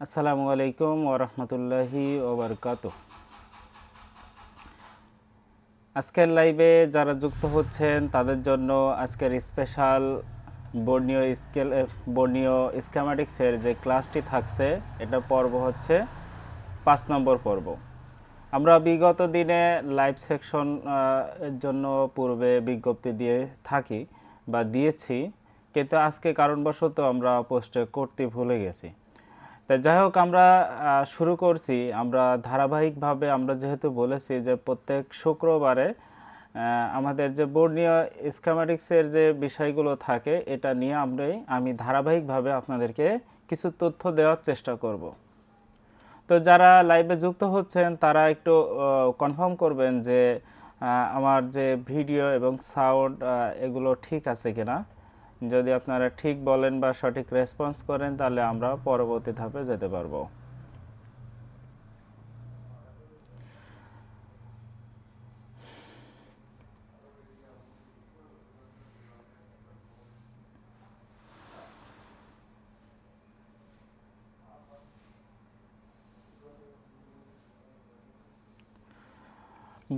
আসসালামু আলাইকুম ওরহমতুল্লাহি ওবরকাতুহ। আজকের লাইভে যারা যুক্ত হচ্ছেন তাদের জন্য আজকের স্পেশাল বর্ণীয় স্কিমেটিক্সের যে ক্লাসটি থাকছে, এটা পর্ব হচ্ছে 5 নম্বর পর্ব। আমরা বিগত দিনে লাইভ সেকশন এর জন্য পূর্বে বিজ্ঞপ্তি দিয়ে থাকি বা দিয়েছি, কিন্তু আজকে কারণবশত আমরা পোস্টে করতে ভুলে গেছি। তা যাই হোক, আমরা শুরু করছি। আমরা ধারাবাহিকভাবে আমরা যেহেতু বলেছি যে প্রত্যেক শুক্রবারে আমাদের যে বর্ণীয় স্কিমেটিক্সের যে বিষয়গুলো থাকে, এটা নিয়ে আমি ধারাবাহিকভাবে আপনাদেরকে কিছু তথ্য দেওয়ার চেষ্টা করব। তো যারা লাইভে যুক্ত হচ্ছেন তারা একটু কনফার্ম করবেন যে আমার যে ভিডিও এবং সাউন্ড এগুলো ঠিক আছে কিনা। যদি আপনারা ঠিক বলেন বা সঠিক রেসপন্স করেন, তাহলে আমরা পরবর্তী ধাপে যেতে পারবো।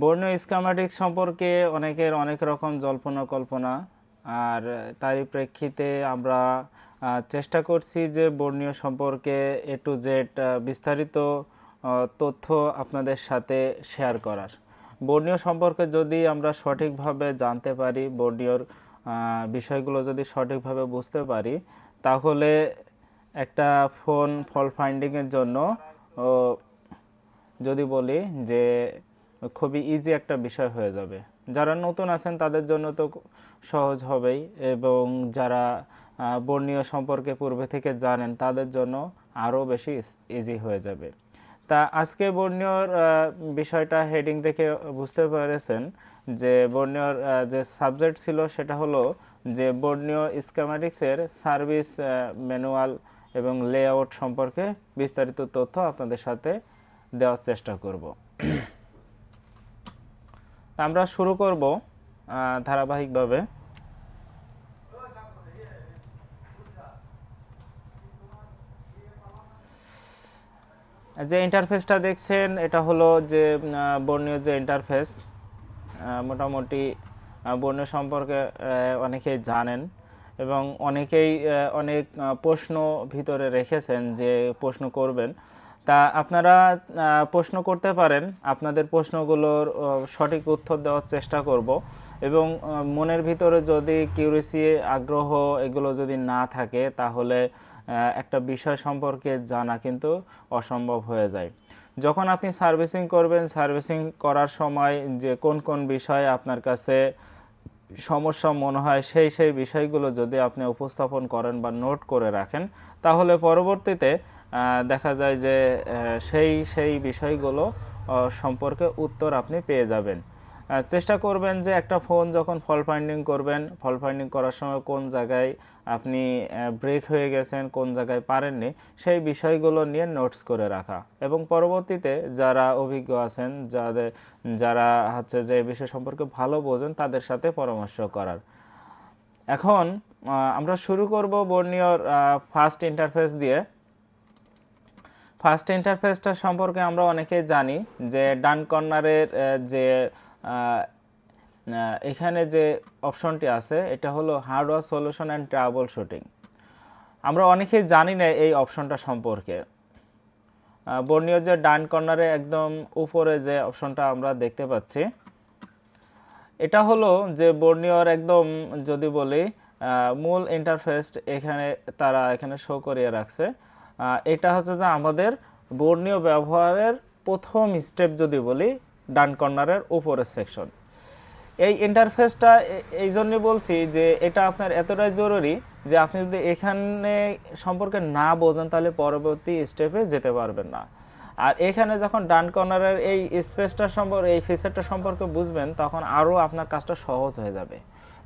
বর্ণীয় স্কিমেটিক্স সম্পর্কে অনেকের অনেক রকম জল্পনা কল্পনা, আর তারই প্রেক্ষিতে আমরা চেষ্টা করছি যে বর্ণীয় সম্পর্কে এ টু জেড বিস্তারিত তথ্য আপনাদের সাথে শেয়ার করার। বর্ণীয় সম্পর্কে যদি আমরা সঠিকভাবে জানতে পারি, বর্ণীয়র বিষয়গুলো যদি সঠিকভাবে বুঝতে পারি, তাহলে একটা ফোন ফল্ট ফাইন্ডিংয়ের জন্য যদি বলি যে খুবই ইজি একটা বিষয় হয়ে যাবে। যারা নতুন আছেন তাদের জন্য তো সহজ হবেই, এবং যারা বর্ণীয় সম্পর্কে পূর্বে থেকে জানেন তাদের জন্য আরও বেশি ইজি হয়ে যাবে। তা আজকে বর্ণীয়র বিষয়টা হেডিং দেখে বুঝতে পেরেছেন যে বর্ণীয়র যে সাবজেক্ট ছিল সেটা হলো যে বর্ণীয় স্কিমেটিক্সের সার্ভিস ম্যানুয়াল এবং লেআউট সম্পর্কে বিস্তারিত তথ্য আপনাদের সাথে দেওয়ার চেষ্টা করব। আমরা শুরু করব ধারাবাহিকভাবে। যে ইন্টারফেসটা দেখছেন এটা হলো যে বর্ণীয় যে ইন্টারফেস। মোটামুটি বর্ণীয় সম্পর্কে অনেকেই জানেন, এবং অনেকেই অনেক প্রশ্ন ভিতরে রেখেছেন যে প্রশ্ন করবেন। তা আপনারা প্রশ্ন করতে পারেন, আপনাদের প্রশ্নগুলোর সঠিক উত্তর দেওয়ার চেষ্টা করব। এবং মনের ভিতরে যদি কিউরিসি, আগ্রহ এগুলো যদি না থাকে, তাহলে একটা বিষয় সম্পর্কে জানা কিন্তু অসম্ভব হয়ে যায়। যখন আপনি সার্ভিসিং করবেন, সার্ভিসিং করার সময় যে কোন কোন বিষয় আপনার কাছে সমস্যা মনে হয়, সেই বিষয়গুলো যদি আপনি উপস্থাপন করেন বা নোট করে রাখেন, তাহলে পরবর্তীতে দেখা যায় যে সেই বিষয়গুলো সম্পর্কে উত্তর আপনি পেয়ে যাবেন। চেষ্টা করবেন যে একটা ফোন যখন ফল্ট ফাইন্ডিং করবেন, ফল্ট ফাইন্ডিং করার সময় কোন জায়গায় আপনি ব্রেক হয়ে গেছেন, কোন জায়গায় পারেননি, সেই বিষয়গুলো নিয়ে নোটস করে রাখা, এবং পরবর্তীতে যারা অভিজ্ঞ আছেন, যারা হচ্ছে যে বিষয় সম্পর্কে ভালো বোঝেন, তাদের সাথে পরামর্শ করার। এখন আমরা শুরু করব বর্ণীয়র ফার্স্ট ইন্টারফেস দিয়ে। ফার্স্ট ইন্টারফেসটা সম্পর্কে আমরা অনেকেই জানি যে ডান কর্নারের যে এখানে যে অপশনটি আছে, এটা হলো hardware solution and trouble shooting. আমরা অনেকেই জানি না এই অপশনটা সম্পর্কে। বর্ণীয় যে ডান কর্নারে একদম উপরে যে অপশনটা আমরা দেখতে পাচ্ছি, এটা হলো যে বর্ণীয়র একদম যদি বলি মূল ইন্টারফেস, এখানে শো করিয়ে রাখছে। এটা হচ্ছে যে আমাদের বর্ণীয় ব্যবহারের প্রথম স্টেপ যদি বলি, ডান কর্নারের উপরের সেকশন। এই ইন্টারফেসটা এই জন্য বলছি যে এটা আপনার এতটাই জরুরি যে আপনি যদি এখানে সম্পর্কে না বোঝেন, তাহলে পরবর্তী স্টেপে যেতে পারবেন না। আর এখানে যখন ডান কর্নারের এই স্পেসটা সম্পর্কে, এই ফিচারটা সম্পর্কে বুঝবেন, তখন আরও আপনার কাজটা সহজ হয়ে যাবে।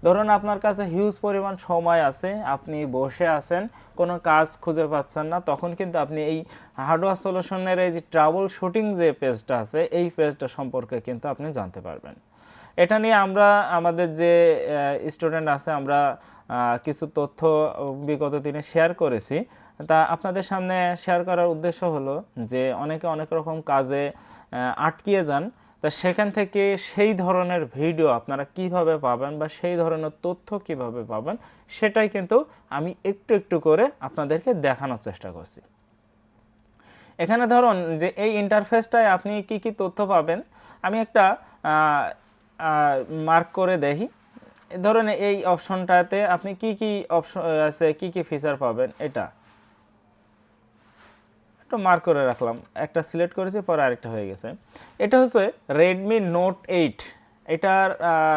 ধরুন আপনার কাছে হিউজ পরিমাণ সময় আছে, আপনি বসে আছেন, কোনো কাজ খুঁজে পাচ্ছেন না, তখন কিন্তু আপনি এই হার্ডওয়্যার সলিউশনের এই যে ট্রাবল শুটিং যে পেজটা আছে, এই পেজটা সম্পর্কে কিন্তু আপনি জানতে পারবেন। এটা নিয়ে আমরা আমাদের যে স্টুডেন্ট আছে, আমরা কিছু তথ্য বিগত দিনে শেয়ার করেছি। তা আপনাদের সামনে শেয়ার করার উদ্দেশ্য হলো যে অনেকে অনেক রকম কাজে আটকিয়ে যান, তা সেখান থেকে সেই ধরনের ভিডিও আপনারা কিভাবে পাবেন বা সেই ধরনের তথ্য কিভাবে পাবেন সেটাই কিন্তু আমি একটু একটু করে আপনাদেরকে দেখানোর চেষ্টা করছি। এখানে ধরুন যে এই ইন্টারফেসটায় আপনি কি কি তথ্য পাবেন আমি একটা মার্ক করে দেখি। ধরুন এই অপশনটাতে আপনি কি কি অপশন আছে, কি কি ফিচার পাবেন, এটা একটু মার্ক করে রাখলাম, একটা সিলেক্ট করেছি পরে আরেকটা হয়ে গেছে। এটা হচ্ছে রেডমি নোট 8, এটার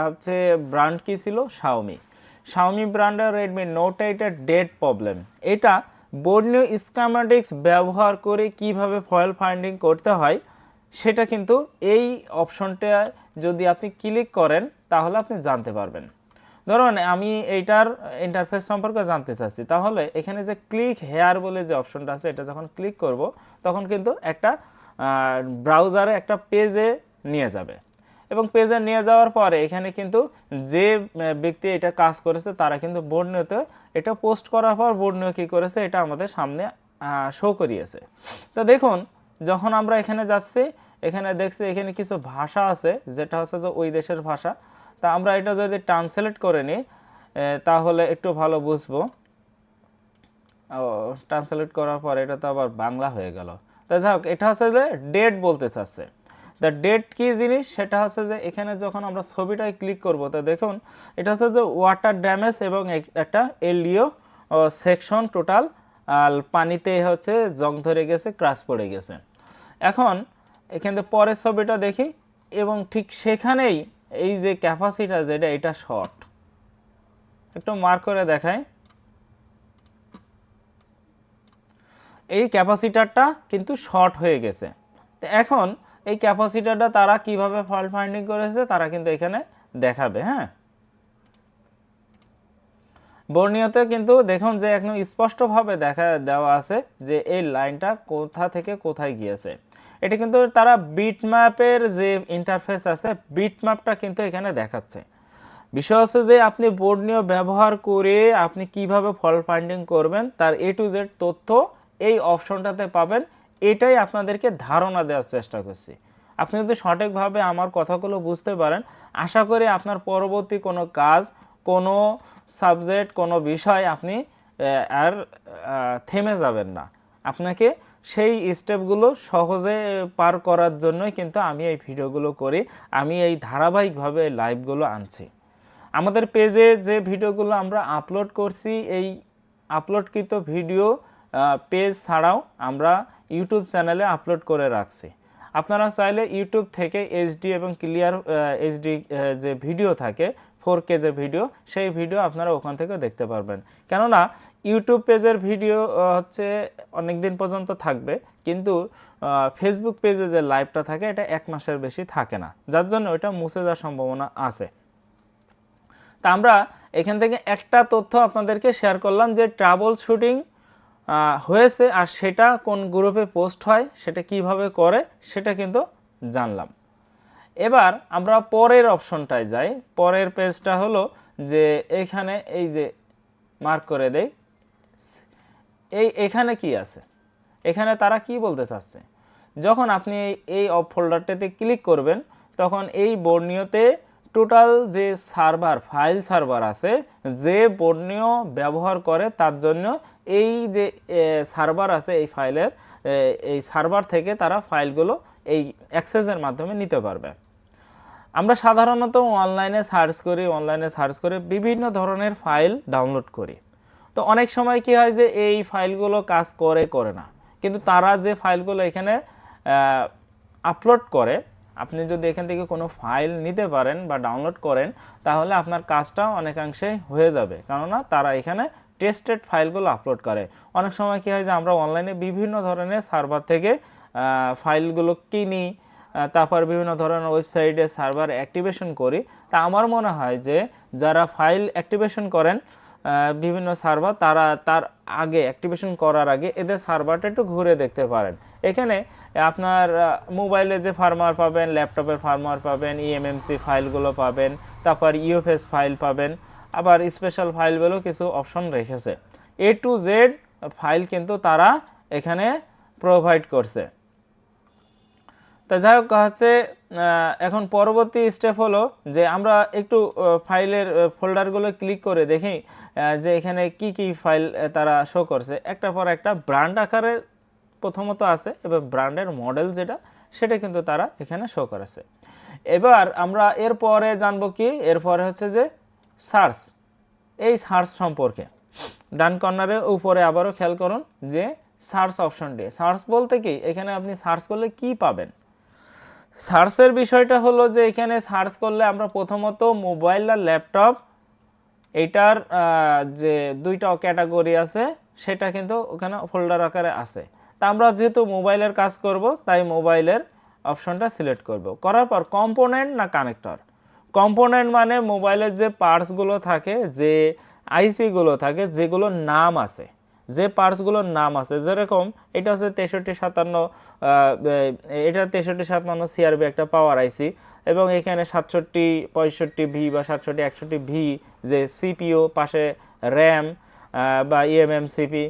হচ্ছে ব্র্যান্ড কি ছিল, শাওমি ব্র্যান্ডের রেডমি নোট 8 এর ডেট প্রবলেম। এটা বর্নিও স্কিমেটিক্স ব্যবহার করে কিভাবে ফয়েল ফাইন্ডিং করতে হয় সেটা কিন্তু এই অপশনটা যদি আপনি ক্লিক করেন তাহলে আপনি জানতে পারবেন। ধরুন আমি এইটার ইন্টারফেস সম্পর্কে জানতে চাচ্ছি, তাহলে এখানে যে ক্লিক হেয়ার বলে যে অপশনটা আছে এটা যখন ক্লিক করব তখন কিন্তু একটা ব্রাউজারে একটা পেজে নিয়ে যাবে, এবং পেজে নিয়ে যাওয়ার পরে এখানে কিন্তু যে ব্যক্তি এটা কাজ করেছে তারা কিন্তু বর্ণিওতে এটা পোস্ট করার পর বর্ণিও কী করেছে এটা আমাদের সামনে শো করিয়েছে। তো দেখুন যখন আমরা এখানে যাচ্ছি এখানে দেখছি এখানে কিছু ভাষা আছে যেটা হচ্ছে যে ওই দেশের ভাষা। তা আমরা এটা যদি ট্রান্সলেট করে নিই তাহলে একটু ভালো বুঝবো। ট্রান্সলেট করার পর এটা তো আবার বাংলা হয়ে গেল। তা যাই হোক, এটা হচ্ছে যে ডেট বলতে চাচ্ছে। দ্য ডেট কি জিনিস সেটা হচ্ছে যে এখানে যখন আমরা ছবিটায় ক্লিক করব তো দেখুন এটা হচ্ছে যে ওয়াটার ড্যামেজ এবং একটা এলডিও সেকশন টোটাল পানিতে হচ্ছে জং ধরে গেছে, ক্রাশ পড়ে গেছে। এখন এখানে পরের ছবিটা দেখি এবং ঠিক সেখানেই এই যে ক্যাপাসিটা যেটা এটা শর্ট, একটু মার্ক করে দেখায়, এই ক্যাপাসিটারটা কিন্তু শর্ট হয়ে গেছে। তো এখন এই ক্যাপাসিটারটা তারা কিভাবে ফল্ট ফাইন্ডিং করেছে তারা কিন্তু এখানে দেখাবে। হ্যাঁ, বর্ণিওতে কিন্তু দেখুন যে একদম স্পষ্টভাবে দেখা দেওয়া আছে যে এই লাইনটা কোথা থেকে কোথায় গিয়েছে। এটা কিন্তু তারা বিটম্যাপের যে ইন্টারফেস আছে বিটম্যাপটা কিন্তু এখানে দেখাচ্ছে। বিষয় হচ্ছে যে আপনি বর্ণিও ব্যবহার করে আপনি কিভাবে ফল্ট ফাইন্ডিং করবেন তার A to Z তথ্য এই অপশনটাতে পাবেন। এটাই আপনাদেরকে ধারণা দেওয়ার চেষ্টা করছি। আপনি যদি সঠিকভাবে আমার কথাগুলো বুঝতে পারেন আশা করি আপনার পরবর্তী কোনো কাজ, কোনো সাবজেক্ট, কোনো বিষয় আপনি আর থেমে যাবেন না। আপনাকে সেই স্টেপগুলো সহজে পার করার জন্যই কিন্তু আমি এই ভিডিওগুলো করি, আমি এই ধারাবাহিকভাবে লাইভগুলো আনছি। আমাদের পেজে যে ভিডিওগুলো আমরা আপলোড করছি এই আপলোডকৃত ভিডিও পেজ ছাড়াও আমরা ইউটিউব চ্যানেলে আপলোড করে রাখছি। আপনারা চাইলে ইউটিউব থেকে এইচডি এবং ক্লিয়ার এইচডি যে ভিডিও থাকে 4K যে ভিডিও সেই ভিডিও আপনারা ওখান থেকে দেখতে পারবেন। কেননা ইউটিউব পেজের ভিডিও হচ্ছে অনেক দিন পর্যন্ত থাকবে, কিন্তু ফেসবুক পেজে যে লাইভটা থাকে এটা 1 মাসের বেশি থাকে না, যার জন্য ওটা মুছে যাওয়ার সম্ভাবনা আছে। তা আমরা এখান থেকে একটা তথ্য আপনাদেরকে শেয়ার করলাম যে ট্রাবল শুটিং হয়েছে আর সেটা কোন গ্রুপে পোস্ট হয় সেটা কিভাবে করে সেটা কিন্তু জানলাম। এবার আমরা পরের অপশনটায় যাই। পরের পেজটা হলো যে এখানে এই যে মার্ক করে দেই, এখানে কি আছে, এখানে তারা কি বলতে চাচ্ছে। যখন আপনি এই ফোল্ডারটাতে ক্লিক করবেন তখন এই বর্ণিওতে টোটাল যে ফাইল সার্ভার আছে যে বর্ণিও ব্যবহার করে তার জন্য এই যে সার্ভার আছে এই ফাইলের এই সার্ভার থেকে তারা ফাইলগুলো এই অ্যাক্সেসের মাধ্যমে নিতে পারবে। আমরা সাধারণত অনলাইনে সার্চ করে বিভিন্ন ধরনের ফাইল ডাউনলোড করি। তো অনেক সময় কি হয় যে এই ফাইলগুলো কাজ করে না, কিন্তু তারা যে ফাইলগুলো এখানে আপলোড করে আপনি যদি এখান থেকে কোনো ফাইল নিতে পারেন বা ডাউনলোড করেন তাহলে আপনার কাজটা অনেকাংশে হয়ে যাবে, কেননা তারা এখানে টেস্টেড ফাইলগুলো আপলোড করে। অনেক সময় কী হয় যে আমরা অনলাইনে বিভিন্ন ধরনের সার্ভার থেকে ফাইলগুলো কিনি, তারপর বিভিন্ন ধরনের ওয়েবসাইটে সার্ভার অ্যাক্টিভেশন করি। তা আমার মনে হয় যে যারা ফাইল অ্যাক্টিভেশন করেন বিভিন্ন সার্ভার তারা তার আগে অ্যাক্টিভেশন করার আগে এদের সার্ভারটা একটু ঘুরে দেখতে পারেন। এখানে আপনার মোবাইলে যে ফার্মওয়্যার পাবেন, ল্যাপটপের ফার্মওয়্যার পাবেন, ইএমএমসি ফাইলগুলো পাবেন, তারপর ইউএফএস ফাইল পাবেন, আবার স্পেশাল ফাইলগুলো কিছু অপশন রেখেছে। A to Z ফাইল কিন্তু তারা এখানে প্রোভাইড করছে। তা যাই হোক হচ্ছে এখন পরবর্তী স্টেপ হলো যে আমরা একটু ফাইলের ফোল্ডারগুলো ক্লিক করে দেখি যে এখানে কি কি ফাইল তারা শো করছে। একটা পর একটা ব্র্যান্ড আকারে প্রথমত আছে এবং ব্র্যান্ডের মডেল যেটা সেটা কিন্তু তারা এখানে শো করেছে। এবার আমরা এরপরে জানবো কি, এরপরে হচ্ছে যে সার্চ। এই সার্চ সম্পর্কে ডান কর্নারে উপরে আবারও খেয়াল করুন যে সার্চ অপশনটি। সার্চ বলতে কি, এখানে আপনি সার্চ করলে কি পাবেন। সার্চের বিষয়টা হলো যে এখানে সার্চ করলে আমরা প্রথমত মোবাইল আর ল্যাপটপ এইটার যে দুইটা ক্যাটাগরি আছে সেটা কিন্তু ওখানে ফোল্ডার আকারে আছে। তা আমরা যেহেতু মোবাইলের কাজ করব তাই মোবাইলের অপশনটা সিলেক্ট করব। করার পর কম্পোনেন্ট না কানেক্টর। কম্পোনেন্ট মানে মোবাইলের যে পার্টসগুলো থাকে, যে আইসিগুলো থাকে, যেগুলোর নাম আছে, যে পার্টসগুলোর নাম আছে, যেরকম এটা হচ্ছে 6357, এটা 6357 সিআরবি একটা পাওয়ার আইসি, এবং এখানে 6765V বা 6761V যে সিপিইউ, পাশে র্যাম বা ইএমএমসিপি,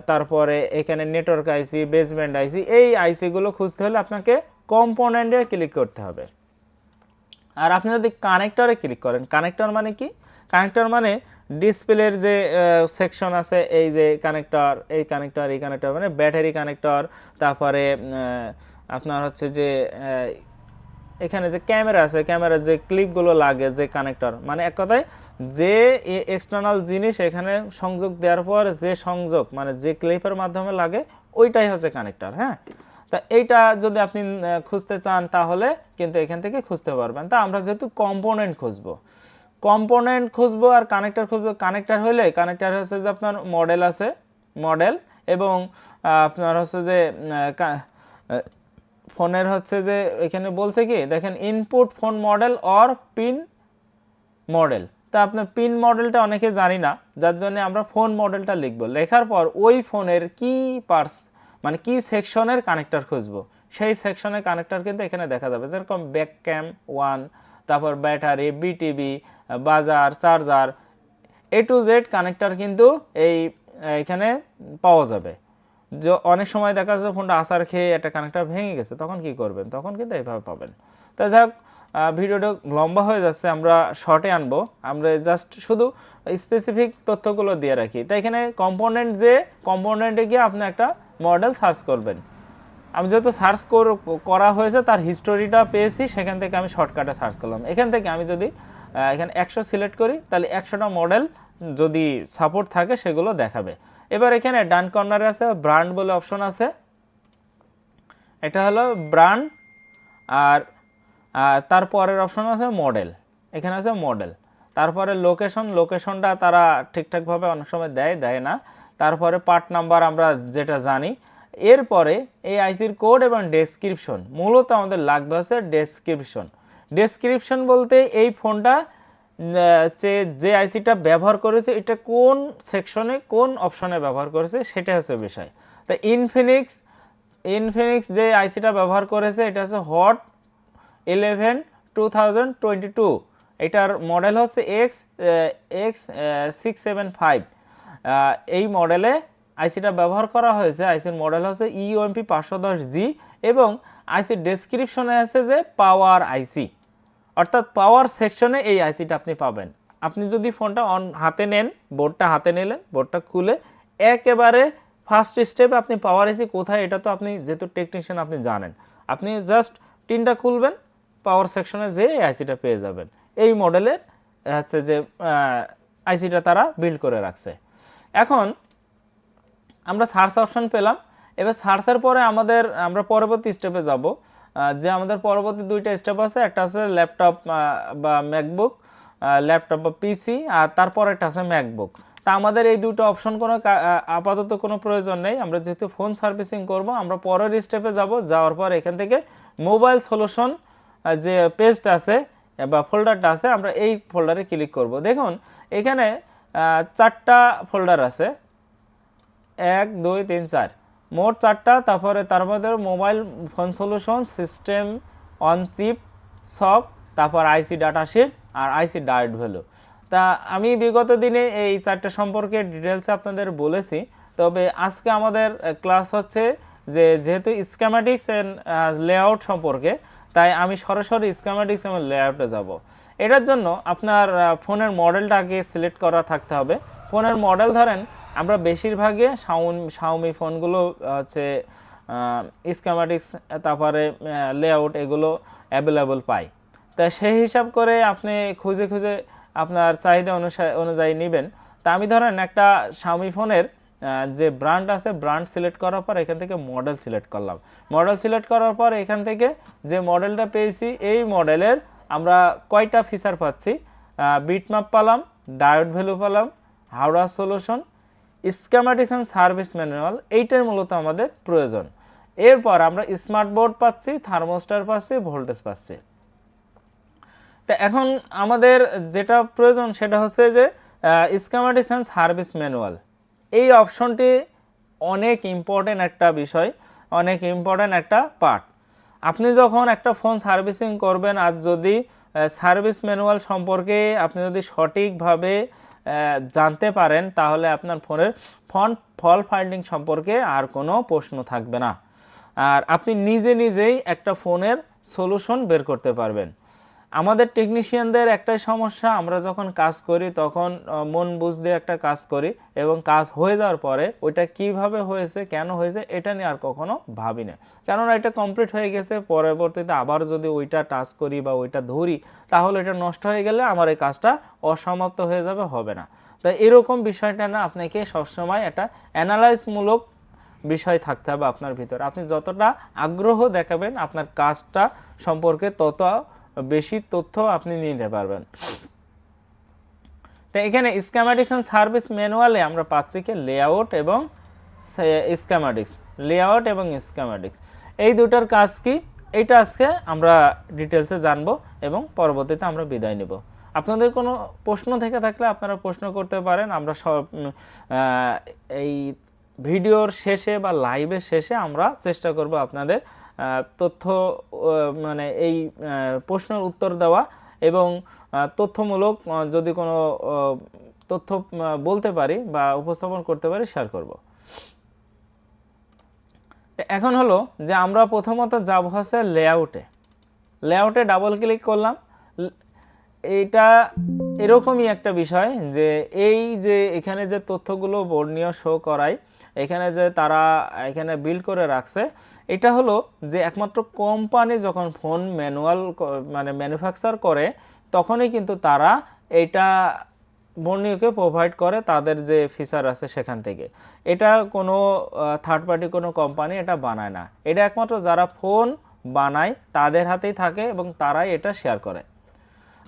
তারপরে এখানে নেটওয়ার্ক আইসি, বেসমেন্ট আইসি, এই আইসিগুলো খুঁজতে হলে আপনাকে কম্পোনেন্টে ক্লিক করতে হবে। আর আপনি যদি কানেক্টরে ক্লিক করেন, কানেক্টর মানে কি, কানেক্টর মানে ডিসপ্লের যে সেকশন আছে, এই যে কানেক্টর, এই কানেক্টর, এই কানেক্টর মানে ব্যাটারি কানেক্টর, তারপরে আপনার হচ্ছে যে এখানে যে ক্যামেরা আছে, ক্যামেরার যে ক্লিপগুলো লাগে, যে কানেক্টর মানে এক কথায় যে এক্সটার্নাল জিনিস এখানে সংযোগ দেওয়ার পর যে সংযোগ মানে যে ক্লিপের মাধ্যমে লাগে ওইটাই হচ্ছে কানেক্টর। হ্যাঁ, তা এইটা যদি আপনি খুঁজতে চান তাহলে কিন্তু এখান থেকে খুঁজতে পারবেন। তা আমরা যেহেতু কম্পোনেন্ট খুঁজবো, কম্পোনেন্ট খুঁজবো আর কানেক্টর খুঁজবো। কানেক্টর হলে কানেক্টর হচ্ছে যে আপনার মডেল আছে, মডেল, এবং আপনার হচ্ছে যে ফোনের হচ্ছে যে এখানে বলছে কি দেখেন, input phone model or pin model. তা আপনার পিন মডেলটা অনেকে জানি না, যার জন্য আমরা ফোন মডেলটা লিখবো। লেখার পর ওই ফোনের কি পার্টস মানে কি সেকশনের কানেক্টর খুঁজবো, সেই সেকশনের কানেক্টর কিন্তু এখানে দেখা যাবে। যেরকম ব্যাক ক্যাম 1, তারপর ব্যাটারি, বিটিবি, বাজার, charger, A to Z connector কিন্তু এখানে পাওয়া যাবে। যে অনেক সময় দেখা যাচ্ছে ফোনটা আসার খেয়ে একটা কানেক্টর ভেঙে গেছে, তখন কি করবেন, তখন কিন্তু এইভাবে পাবেন। তাই যাক, ভিডিওটা লম্বা হয়ে যাচ্ছে, আমরা শর্টে আনবো। আমরা জাস্ট শুধু স্পেসিফিক তথ্যগুলো দিয়ে রাখি। তাই এখানে কম্পোনেন্ট, যে কম্পোনেন্টে গিয়ে আপনি একটা মডেল সার্চ করবেন। আমি যেহেতু সার্চ করা হয়েছে তার হিস্টোরিটা পেয়েছি, সেখান থেকে আমি শর্টকাটে সার্চ করলাম। এখান থেকে আমি যদি এখানে 100 সিলেক্ট করি তাহলে 100টা মডেল যদি সাপোর্ট থাকে সেগুলো দেখাবে। এবার এখানে ডান কর্নারে আছে ব্র্যান্ড বলে অপশন আছে, এটা হলো ব্র্যান্ড। আর তারপরের অপশন আছে মডেল, এখানে আছে মডেল। তারপরে লোকেশন, লোকেশনটা তারা ঠিকঠাকভাবে অনেক সময় দেয় না। তারপরে পার্ট নাম্বার আমরা যেটা জানি। এরপরে এই আইসির কোড এবং ডেসক্রিপশন। মূলত আমাদের লাগবে হচ্ছে ডেসক্রিপশন। ডেসক্রিপশন বলতে এই ফোনটা যে আইসিটা ব্যবহার করেছে এটা কোন সেকশনে কোন অপশনে ব্যবহার করেছে সেটা হচ্ছে বিষয়। তো ইনফিনিক্স যে আইসিটা ব্যবহার করেছে এটা হচ্ছে হট 11 2022, এটার মডেল হচ্ছে X675। এই মডেলে আইসিটা ব্যবহার করা হয়েছে। আইসির মডেল হচ্ছে EOMP 510G এবং আইসির ডেসক্রিপশনে আছে যে পাওয়ার আইসি, অর্থাৎ পাওয়ার সেকশনে এই আইসিটা আপনি পাবেন। আপনি যদি ফোনটা হাতে নেন, বোর্ডটা হাতে নিলেন, বোর্ডটা খুলে একেবারে ফার্স্ট স্টেপে আপনি পাওয়ার আইসি কোথায় এটা তো আপনি যেহেতু টেকনিশিয়ান আপনি জানেন, আপনি জাস্ট টিনটা খুলবেন, পাওয়ার সেকশনে যে এই আইসিটা পেয়ে যাবেন। এই মডেলের হচ্ছে যে আইসিটা তারা বিল্ড করে রাখছে। এখন আমরা সার্চ অপশন পেলাম। এবার সার্চের পরে আমরা পরবর্তী স্টেপে যাব। যে আমাদের পরবর্তী দুইটা স্টেপ আছে, একটা আছে ল্যাপটপ বা ম্যাকবুক, ল্যাপটপ বা পিসি, আর তারপর একটা আছে ম্যাকবুক। তা আমাদের এই দুটো অপশন আপাতত কোনো প্রয়োজন নেই। আমরা যেহেতু ফোন সার্ভিসিং করব, আমরা পরের স্টেপে যাব। যাওয়ার পর এখান থেকে মোবাইল সলিউশন যে পেজটা আছে বা ফোল্ডারটা আছে, আমরা এই ফোল্ডারে ক্লিক করব। দেখুন এখানে 4টা ফোল্ডার আছে, 1 2 3 4, মোট 4টা। তারপরে তার মধ্যে mobile phone solution, system on chip, SoC, তারপর আইসি ডাটা শিট আর আইসি ডায়েট ভ্যালু। তা আমি বিগত দিনে এই 4টা সম্পর্কে ডিটেলসে আপনাদের বলেছি। তবে আজকে আমাদের ক্লাস হচ্ছে যে যেহেতু স্কিমেটিক্স এন্ড লেআউট সম্পর্কে, তাই আমি সরাসরি স্কিমেটিক্স এবং লেআউটে যাব। এটার জন্য আপনার ফোনের মডেলটা আগে সিলেক্ট করা থাকতে হবে। ফোনের মডেল ধরেন আমরা বেশিরভাগে শাওমি ফোনগুলো হচ্ছে স্কিমেটিক্স তারপরে লেআউট এগুলো অ্যাভেলেবল পাই। তা সেই হিসাব করে আপনি খুঁজে খুঁজে আপনার চাহিদা অনুযায়ী নেবেন। তা আমি ধরেন একটা শাওমি ফোনের যে ব্র্যান্ড আছে, ব্র্যান্ড সিলেক্ট করার পর এখান থেকে মডেল সিলেক্ট করলাম। মডেল সিলেক্ট করার পর এখান থেকে যে মডেলটা পেয়েছি এই মডেলের আমরা কয়টা ফিচার পাচ্ছি, বিটম্যাপ পেলাম, ডায়োড ভ্যালু পেলাম, হাওড়া solution, schematics and service manual, এইটার মূলত আমাদের প্রয়োজন। এরপর আমরা স্মার্ট বোর্ড পাচ্ছি, থার্মোস্টার পাচ্ছি, ভোল্টেজ পাচ্ছি। তা এখন আমাদের যেটা প্রয়োজন সেটা হচ্ছে যে স্কিমেটিক্স অ্যান্ড সার্ভিস ম্যানুয়াল। এই অপশনটি অনেক ইম্পর্টেন্ট একটা বিষয়, অনেক ইম্পর্টেন্ট একটা পার্ট। আপনি যখন একটা ফোন সার্ভিসিং করবেন আর যদি সার্ভিস ম্যানুয়াল সম্পর্কে আপনি যদি সঠিকভাবে জানতে পারেন তাহলে আপনার ফোনের ফল্ট ফাইন্ডিং সম্পর্কে আর কোনো প্রশ্ন থাকবে না, আর আপনি নিজে নিজেই একটা ফোনের সলিউশন বের করতে পারবেন। আমাদের টেকনিশিয়ানদের একটাই সমস্যা, আমরা যখন কাজ করি তখন মন বুঝতে একটা কাজ করি এবং কাজ হয়ে যাওয়ার পরে ওইটা কিভাবে হয়েছে, কেন হয়েছে এটা নিয়ে আর কখনো ভাবি না। কেননা এটা কমপ্লিট হয়ে গেছে, পরবর্তীতে আবার যদি ওইটা টাচ করি বা ওইটা ধরি তাহলে এটা নষ্ট হয়ে গেলে আমার এই কাজটা অসমাপ্ত হয়ে যাবে, হবে না। তো এরকম বিষয়টা না, আপনাকে সবসময় একটা অ্যানালাইজমূলক বিষয় থাকতে হবে আপনার ভিতরে। আপনি যতটা আগ্রহ দেখাবেন আপনার কাজটা সম্পর্কে তত বেশি তথ্য আপনি নিতে পারবেন। তো এখানে স্কিমেটিক্স এন্ড সার্ভিস ম্যানুয়ালে আমরা পাচ্ছি কি লেআউট এবং স্কিমেটিক্স, লেআউট এবং স্কিমেটিক্স এই দুটার কাজ কি এইটা আজকে আমরা ডিটেলসে জানবো এবং পরবর্তীতে আমরা বিদায় নেব। আপনাদের কোনো প্রশ্ন থেকে থাকলে আপনারা প্রশ্ন করতে পারেন। আমরা সব এই ভিডিওর শেষে বা লাইভের শেষে আমরা চেষ্টা করব আপনাদের তথ্য মানে এই প্রশ্নের উত্তর দেওয়া এবং তথ্যমূলক যদি কোনো তথ্য বলতে পারি বা উপস্থাপন করতে পারি শেয়ার করব। এখন হলো যে আমরা প্রথমত যাব হচ্ছে লেআউটে। লেআউটে ডাবল ক্লিক করলাম। এইটা এরকমই একটা বিষয় যে এই যে এখানে যে তথ্যগুলো বর্ণীয় শো করায়, এখানে যে তারা এখানে বিল্ড করে রাখছে, এটা হলো যে একমাত্র কোম্পানি যখন ফোন ম্যানুয়াল মানে ম্যানুফ্যাকচার করে তখনই কিন্তু তারা এটা বর্ণীয়কে প্রোভাইড করে তাদের যে ফিচার আছে সেখান থেকে। এটা কোনো থার্ড পার্টি কোনো কোম্পানি এটা বানায় না, এটা একমাত্র যারা ফোন বানায় তাদের হাতেই থাকে এবং তারাই এটা শেয়ার করে।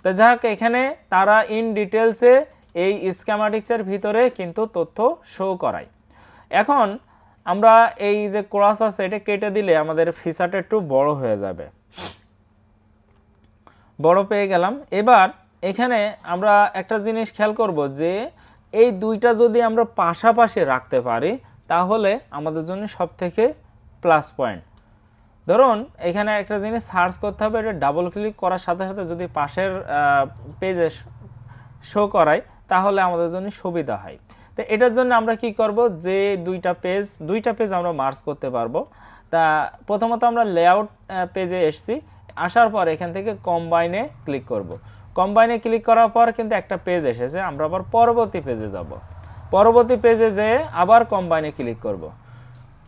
তো যাক এখানে তারা ইন ডিটেলসে এই স্কিমেটিক্সের ভিতরে কিন্তু তথ্য শো করায়। এখন আমরা এই যে ক্রস আছে এটা কেটে দিলে আমাদের ফিচারটা একটু বড় হয়ে যাবে, বড় পেয়ে গেলাম। এবার এখানে আমরা একটা জিনিস খেয়াল করব যে এই দুইটা যদি আমরা পাশাপাশি রাখতে পারি তাহলে আমাদের জন্য সবথেকে প্লাস পয়েন্ট। ধরুন এখানে একটা জিনিস সার্চ করতে হবে, এটা ডাবল ক্লিক করার সাথে সাথে যদি পাশের পেজে শো করায় তাহলে আমাদের জন্য সুবিধা হয়। তো এটার জন্য আমরা কি করব, যে দুইটা পেজ আমরা মার্জ করতে পারবো। তা প্রথমত আমরা লেআউট পেজে এসেছি, আসার পর এখান থেকে কম্বাইনে ক্লিক করব। কম্বাইনে ক্লিক করার পর কিন্তু একটা পেজ এসেছে, আমরা আবার পরবর্তী পেজে যাব। পরবর্তী পেজে যেয়ে আবার কম্বাইনে ক্লিক করব।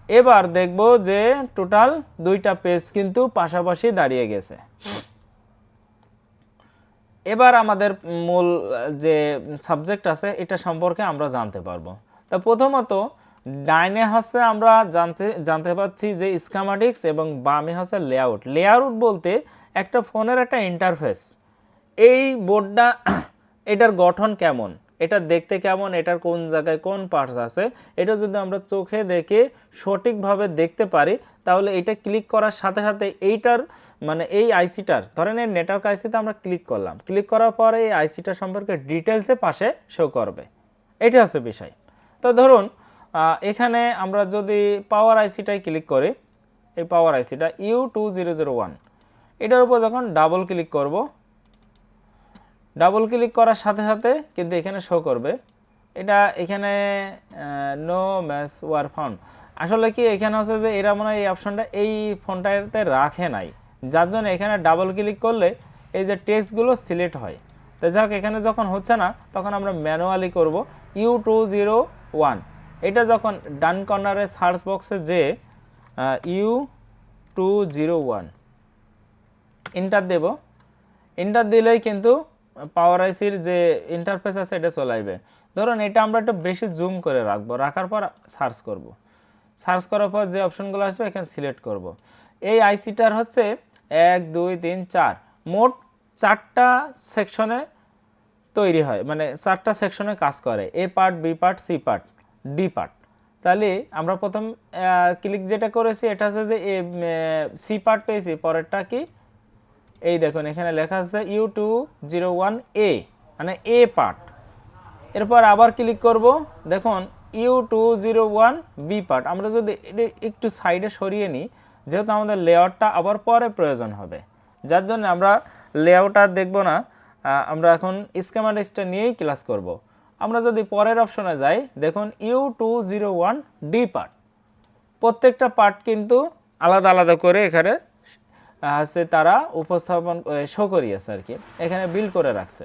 এবার দেখব যে টোটাল দুইটা পেজ কিন্তু পাশাপাশি দাঁড়িয়ে গেছে। এবার আমাদের মূল যে সাবজেক্ট আছে এটা সম্পর্কে আমরা জানতে পারবো। তা প্রথমত ডাইনে হচ্ছে আমরা জানতে পাচ্ছি যে স্কিমেটিক্স এবং বামে হচ্ছে লেআউট। লেআউট বলতে একটা ফোনের একটা ইন্টারফেস, এই বোর্ডটা এটার গঠন কেমন, এটা দেখতে কেমন, এটার কোন জায়গায় কোন পার্টস আছে, এটা যদি আমরা চোখে দেখে সঠিকভাবে দেখতে পারি তাহলে এটা ক্লিক করার সাথে সাথে এইটার মানে এই আইসিটার ধরেন এই নেটওয়ার্ক আইসিতে আমরা ক্লিক করলাম, ক্লিক করার পরে এই আইসিটার সম্পর্কে ডিটেলসে পাশে শো করবে, এটা হচ্ছে বিষয়। তো ধরুন এখানে আমরা যদি পাওয়ার আইসিটাই ক্লিক করি, এই পাওয়ার আইসিটা U2001 এটার উপর যখন ডাবল ক্লিক করব, ডাবল ক্লিক করার সাথে সাথে কিন্তু এখানে শো করবে এটা এখানে নো ম্যাচ ওয়ার ফাউন্ড। আসলে কি এখানে হচ্ছে যে এরা মনে হয় এই অপশনটা এই ফোনটাতে রাখে নাই, যার জন্য এখানে ডাবল ক্লিক করলে এই যে টেক্সটগুলো সিলেক্ট হয়। তো যাই হোক, এখানে যখন হচ্ছে না তখন আমরা ম্যানুয়ালি করব U201। এটা যখন ডান কর্নারে সার্চ বক্সে যে U201 এন্টার দেব, এন্টার দিলেই কিন্তু পাওয়ার আইসির যে ইন্টারফেস আছে এটা চলে আসবে। ধরুন এটা আমরা একটু বেশি জুম করে রাখবো, রাখার পর সার্চ করব, সার্চ করার পর যে অপশনগুলো আসবে এখানে সিলেক্ট করব। এই আইসিটার হচ্ছে 1 2 3 4 মোট 4টা সেকশনে তৈরি হয়, মানে 4টা সেকশনে কাজ করে, A part, B part, C part, D part. তাহলে আমরা প্রথম ক্লিক যেটা করেছি এটা হচ্ছে যে সি পার্ট পেয়েছি, পরেরটা কি এই দেখুন এখানে লেখা আছে U201A মানে এ পার্ট। এরপর আবার ক্লিক করব, দেখুন U201B পার্ট। আমরা যদি একটু সাইডে সরিয়ে নিই, যেহেতু আমাদের লেআউটটা আবার পরে প্রয়োজন হবে, যার জন্য আমরা লেআউট আর দেখব না, আমরা এখন স্কিম্যাটিক্সটা নিয়েই ক্লাস করব। আমরা যদি পরের অপশনে যাই, দেখুন U201D পার্ট। প্রত্যেকটা পার্ট কিন্তু আলাদা আলাদা করে এখানে হচ্ছে তারা উপস্থাপন শো করিয়েছে আর কি, এখানে বিল্ড করে রাখছে।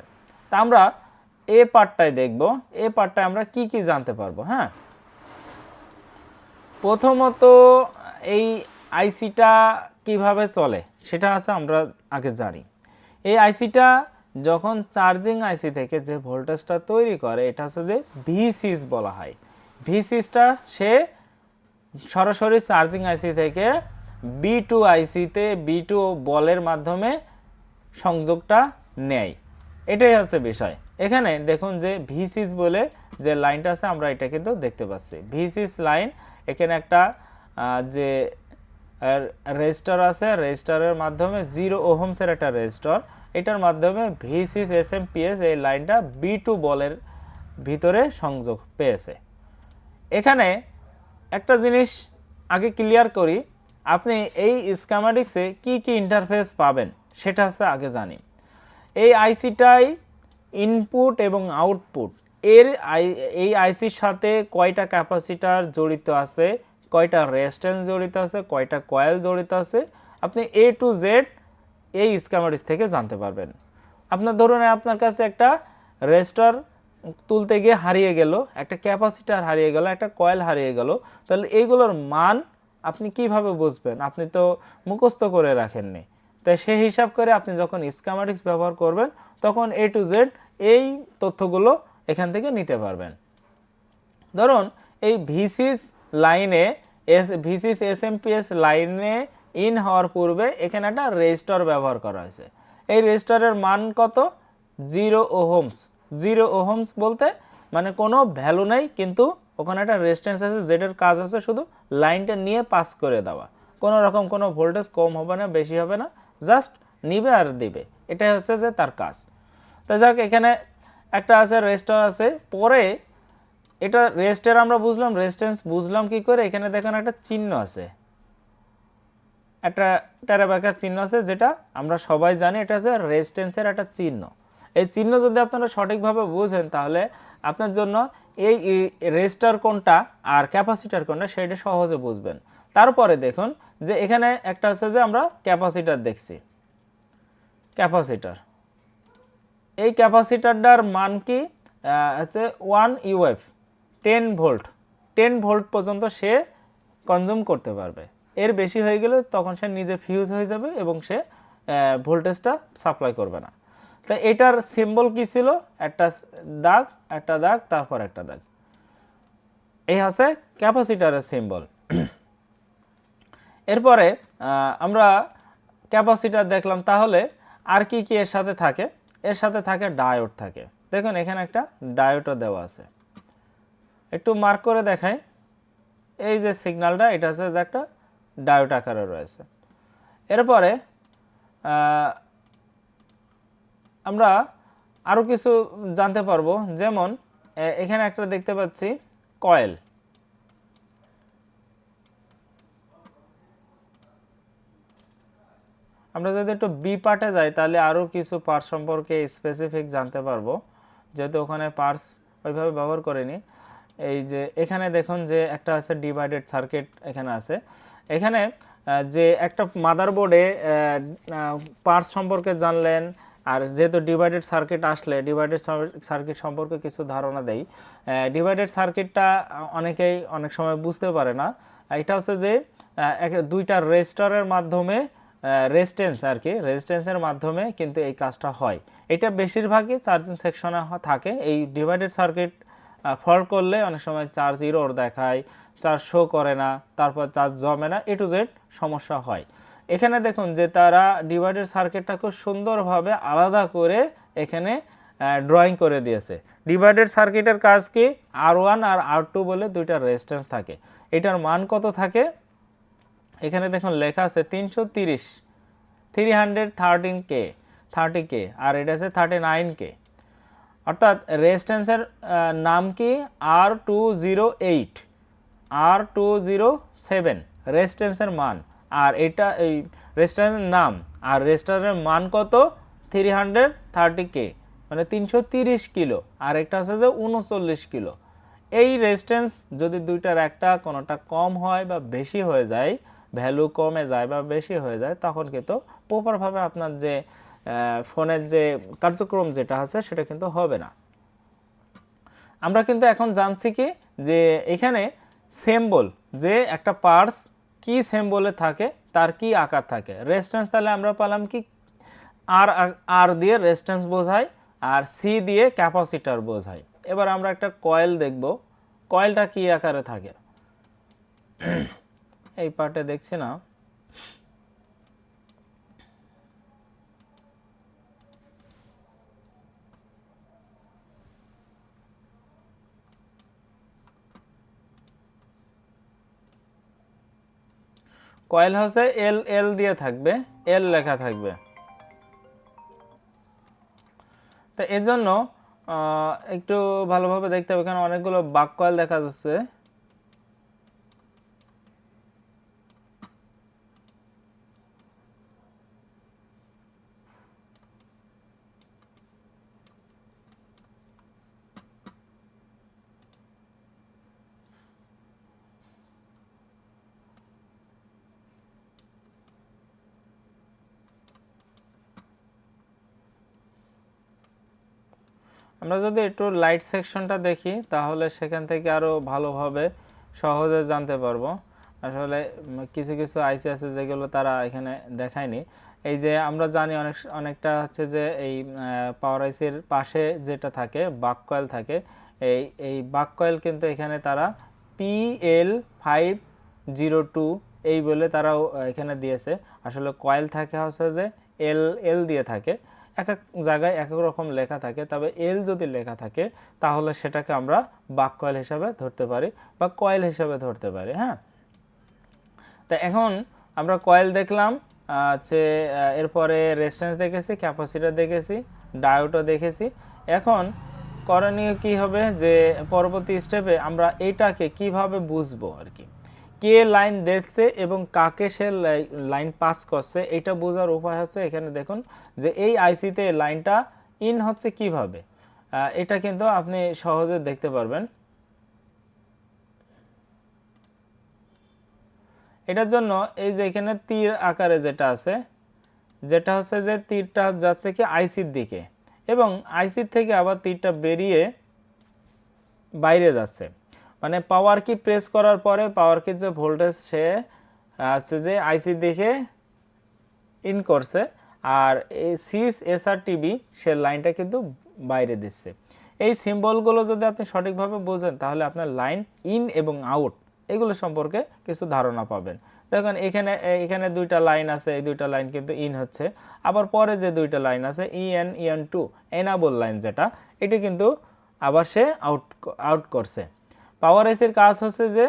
তা আমরা এ পার্টটাই দেখব, এ পার্টটায় আমরা কি কি জানতে পারবো। হ্যাঁ, প্রথমত এই আইসিটা কিভাবে চলে সেটা আছে আমরা আগে জানি। এই আইসিটা যখন চার্জিং আইসি থেকে যে ভোল্টেজটা তৈরি করে এটা হচ্ছে যে ভিসিস বলা হয়। ভিসিসটা সে সরাসরি চার্জিং আইসি থেকে B2 আইসিতে B2 বলের মাধ্যমে সংযোগটা নেয়, এটাই হচ্ছে বিষয়। এখানে দেখুন যে ভিসিস বলে যে লাইনটা আছে আমরা এটা কিন্তু দেখতে পাচ্ছি, ভিসিস লাইন। এখানে একটা যে রেজিস্টার আছে, রেজিস্টারের মাধ্যমে 0 ওহমসের একটা রেজিস্টার, এটার মাধ্যমে ভিসিস এসএমপিএস এই লাইনটা B2 বলের ভিতরে সংযোগ পেয়েছে। এখানে একটা জিনিস আগে ক্লিয়ার করি, আপনি এই স্কিম্যাটিক্সে কি কি ইন্টারফেস পাবেন সেটা হচ্ছে আগে জানি। এই আইসিটাই ইনপুট এবং আউটপুট, এই আইসির সাথে কয়টা ক্যাপাসিটার জড়িত আছে, কয়টা রেজিস্ট্যান্স জড়িত আছে, কয়টা কয়েল জড়িত আছে, আপনি A to Z এই স্কিম্যাটিক্স থেকে জানতে পারবেন। আপনার ধরুন আপনার কাছে একটা রেজিস্টার তুলতে গিয়ে হারিয়ে গেল, একটা ক্যাপাসিটার হারিয়ে গেল, একটা কয়েল হারিয়ে গেল, তাহলে এইগুলোর মান আপনি কিভাবে বুঝবেন? আপনি তো মুখস্থ করে রাখেননি। তাই সেই হিসাব করে আপনি যখন স্কিম্যাটিক্স ব্যবহার করবেন তখন A to Z এই তথ্যগুলো এখান থেকে নিতে পারবেন। ধরুন এই ভিসিস লাইনে ভিসিস এসএমপিএস লাইনে ইন হওয়ার পূর্বে এখানে একটা রেজিস্টার ব্যবহার করা হয়েছে। এই রেজিস্টারের মান কত? 0 ওহমস। 0 ওহমস বলতে মানে কোনো ভ্যালু নেই, কিন্তু ওখানে একটা রেজিস্ট্যান্স আছে যেটার কাজ আছে শুধু লাইনটা নিয়ে পাস করে দেওয়া, কোনো রকম কোনো ভোল্টেজ কম হবে না, বেশি হবে না, জাস্ট নিবে আর দিবে, এটাই হচ্ছে যে তার কাজ। তাই যাক, এখানে একটা আছে রেজিস্টার আছে, পরে এটা রেজিস্টার আমরা বুঝলাম, রেজিস্ট্যান্স বুঝলাম কি করে, এখানে দেখেন একটা চিহ্ন আছে, একটা টেরাবাকার চিহ্ন আছে, যেটা আমরা সবাই জানি এটা হচ্ছে রেজিস্ট্যান্সের একটা চিহ্ন। এই চিহ্ন যদি আপনারা সঠিকভাবে বুঝেন তাহলে আপনার জন্য এই রেজিস্টার কোনটা আর ক্যাপাসিটার কোনটা সেটা সহজে বুঝবেন। তারপরে দেখুন যে এখানে একটা আছে যে আমরা ক্যাপাসিটার দেখছি, ক্যাপাসিটার, এই ক্যাপাসিটারটার মান কি হচ্ছে 1 UF 10 ভোল্ট, 10 ভোল্ট পর্যন্ত সে কনজিউম করতে পারবে। এর বেশি হয়ে গেলে তখন সে নিজে ফিউজ হয়ে যাবে এবং সে ভোল্টেজটা সাপ্লাই করবে না। তাই এটার সিম্বল কি ছিল? একটা দাগ, একটা দাগ, তারপর একটা দাগ, এই হচ্ছে ক্যাপাসিটারের সিম্বল। এরপরে আমরা ক্যাপাসিটার দেখলাম, তাহলে আর কি কি এর সাথে থাকে? এর সাথে থাকে ডায়োড থাকে। দেখুন এখানে একটা ডায়োডও দেওয়া আছে, একটু মার্ক করে দেখাই। এই যে সিগন্যালটা এটা হচ্ছে একটা ডায়োড আকারে রয়েছে। এরপরে আমরা আরও কিছু জানতে পারবো, যেমন এখানে একটা দেখতে পাচ্ছি কয়েল। আমরা যদি একটু বি পার্টে যাই তাহলে আরও কিছু পার্ট সম্পর্কে স্পেসিফিক জানতে পারবো, যেহেতু ওখানে পার্টস ওইভাবে ব্যবহার করিনি। এই যে এখানে দেখুন যে একটা আছে ডিভাইডেড সার্কিট এখানে আছে। এখানে যে একটা মাদারবোর্ডে পার্টস সম্পর্কে জানলেন, আর যেহেতু ডিভাইডেড সার্কিট আসলে ডিভাইডেড সার্কিট সম্পর্কে কিছু ধারণা দেই। ডিভাইডেড সার্কিটটা অনেকেই অনেক সময় বুঝতে পারে না। এটা হচ্ছে যে দুইটা রেজিস্টরের মাধ্যমে রেজিস্ট্যান্স আর কি, রেজিস্ট্যান্সের মাধ্যমে কিন্তু এই কাজটা হয়। এটা বেশিরভাগই চার্জিং সেকশনে থাকে। এই ডিভাইডেড সার্কিট ফল্ট করলে অনেক সময় চার্জ ইরর দেখায়, চার্জ শো করে না, তারপর চার্জ জমে না, এ টু জেড সমস্যা হয়। এখানে দেখুন যে তারা ডিভাইডেড সার্কিটটা খুব সুন্দরভাবে আলাদা করে এখানে ড্রয়িং করে দিয়েছে। ডিভাইডেড সার্কিটের কাজ কি, R1 আর R2 বলে দুইটা রেজিস্ট্যান্স থাকে। এটার মান কত থাকে এখানে দেখুন লেখা আছে 330 313K 30K, আর এটা আছে 39K। অর্থাৎ রেজিস্ট্যান্সের নাম কি R208 R207 রেজিস্ট্যান্সের মান, আর এটা এই রেজিস্ট্যান্সের নাম, আর রেজিস্ট্যান্সের মান কত 330K মানে 330 কিলো, আর একটা আছে যে 39 কিলো। এই রেজিস্ট্যান্স যদি দুইটার একটা কোনোটা কম হয় বা বেশি হয়ে যায়, ভ্যালু কমে যায় বা বেশি হয়ে যায়, তখন কিন্তু প্রপারভাবে আপনার যে ফোনের যে কার্যক্রম যেটা আছে সেটা কিন্তু হবে না। আমরা কিন্তু এখন জানছি কি যে এখানে সিম্বল, যে একটা পার্টস কি সিম্বলে থাকে, তার কি আকার থাকে। রেজিস্ট্যান্স তাহলে আমরা পেলাম কি আর আর দিয়ে রেজিস্ট্যান্স বোঝায়, আর সি দিয়ে ক্যাপাসিটর বোঝায়। এবার আমরা একটা কয়েল দেখব, কয়েলটা কি আকারে থাকে এই পার্টে দেখছি না। কয়েল হচ্ছে এল এল দিয়ে থাকবে, এল লেখা থাকবে। তো এর জন্য একটু ভালোভাবে দেখতে হবে, এখানে অনেকগুলো বাক কয়েল দেখা যাচ্ছে। আমরা যদি একটু লাইট সেকশনটা দেখি তাহলে সেখান থেকে আরো ভালোভাবে সহজে জানতে পারবো। আসলে কিছু কিছু আইসি আছে যেগুলো তারা এখানে দেখায়নি। এই যে আমরা জানি অনেকটা হচ্ছে যে এই পাওয়ার আইসির পাশে যেটা থাকে বাক কয়েল থাকে, এই বাক কয়েল কিন্তু এখানে তারা PL502 এই বলে তারাও এখানে দিয়েছে। আসলে কয়েল থাকে হচ্ছে যে এল এল দিয়ে থাকে, এক এক জায়গায় এক এক রকম লেখা থাকে, তবে এল যদি লেখা থাকে তাহলে সেটাকে আমরা বাক কয়েল হিসাবে ধরতে পারি বা কয়েল হিসাবে ধরতে পারি। হ্যাঁ, তা এখন আমরা কয়েল দেখলাম, যে এরপরে রেজিস্ট্যান্স দেখেছি, ক্যাপাসিটর দেখেছি, ডায়োডও দেখেছি। এখন করণীয় কি হবে যে পরবর্তী স্টেপে আমরা এটাকে কিভাবে বুঝবো আর কি, কে লাইন দিচ্ছে এবং কাকে সে লাইন পাস করছে, এটা বোঝার উপায় হচ্ছে এখানে দেখুন যে এই আইসিতে লাইনটা ইন হচ্ছে কিভাবে, এটা কিন্তু আপনি সহজে দেখতে পারবেন। এটার জন্য এই যে এখানে তীর আকারে যেটা আছে, যেটা হচ্ছে যে তীরটা যাচ্ছে কি আইসির দিকে, এবং আইসির থেকে আবার তীরটা বেরিয়ে বাইরে যাচ্ছে। মানে পাওয়ার কি প্রেস করার পরে পাওয়ার কি যে ভোল্টেজ সে হচ্ছে যে আইসির দিকে ইন করছে, আর এই সিস এসআরটিবি সে লাইনটা কিন্তু বাইরে দিচ্ছে। এই সিম্বলগুলো যদি আপনি সঠিকভাবে বোঝেন তাহলে আপনার লাইন ইন এবং আউট এগুলো সম্পর্কে কিছু ধারণা পাবেন। দেখুন এখানে এখানে দুইটা লাইন আছে, এই দুইটা লাইন কিন্তু ইন হচ্ছে, আবার পরে যে দুইটা লাইন আছে EN2 এনাবল লাইন যেটা, এটি কিন্তু আবার সে আউট করছে। পাওয়ার এসির কাজ হচ্ছে যে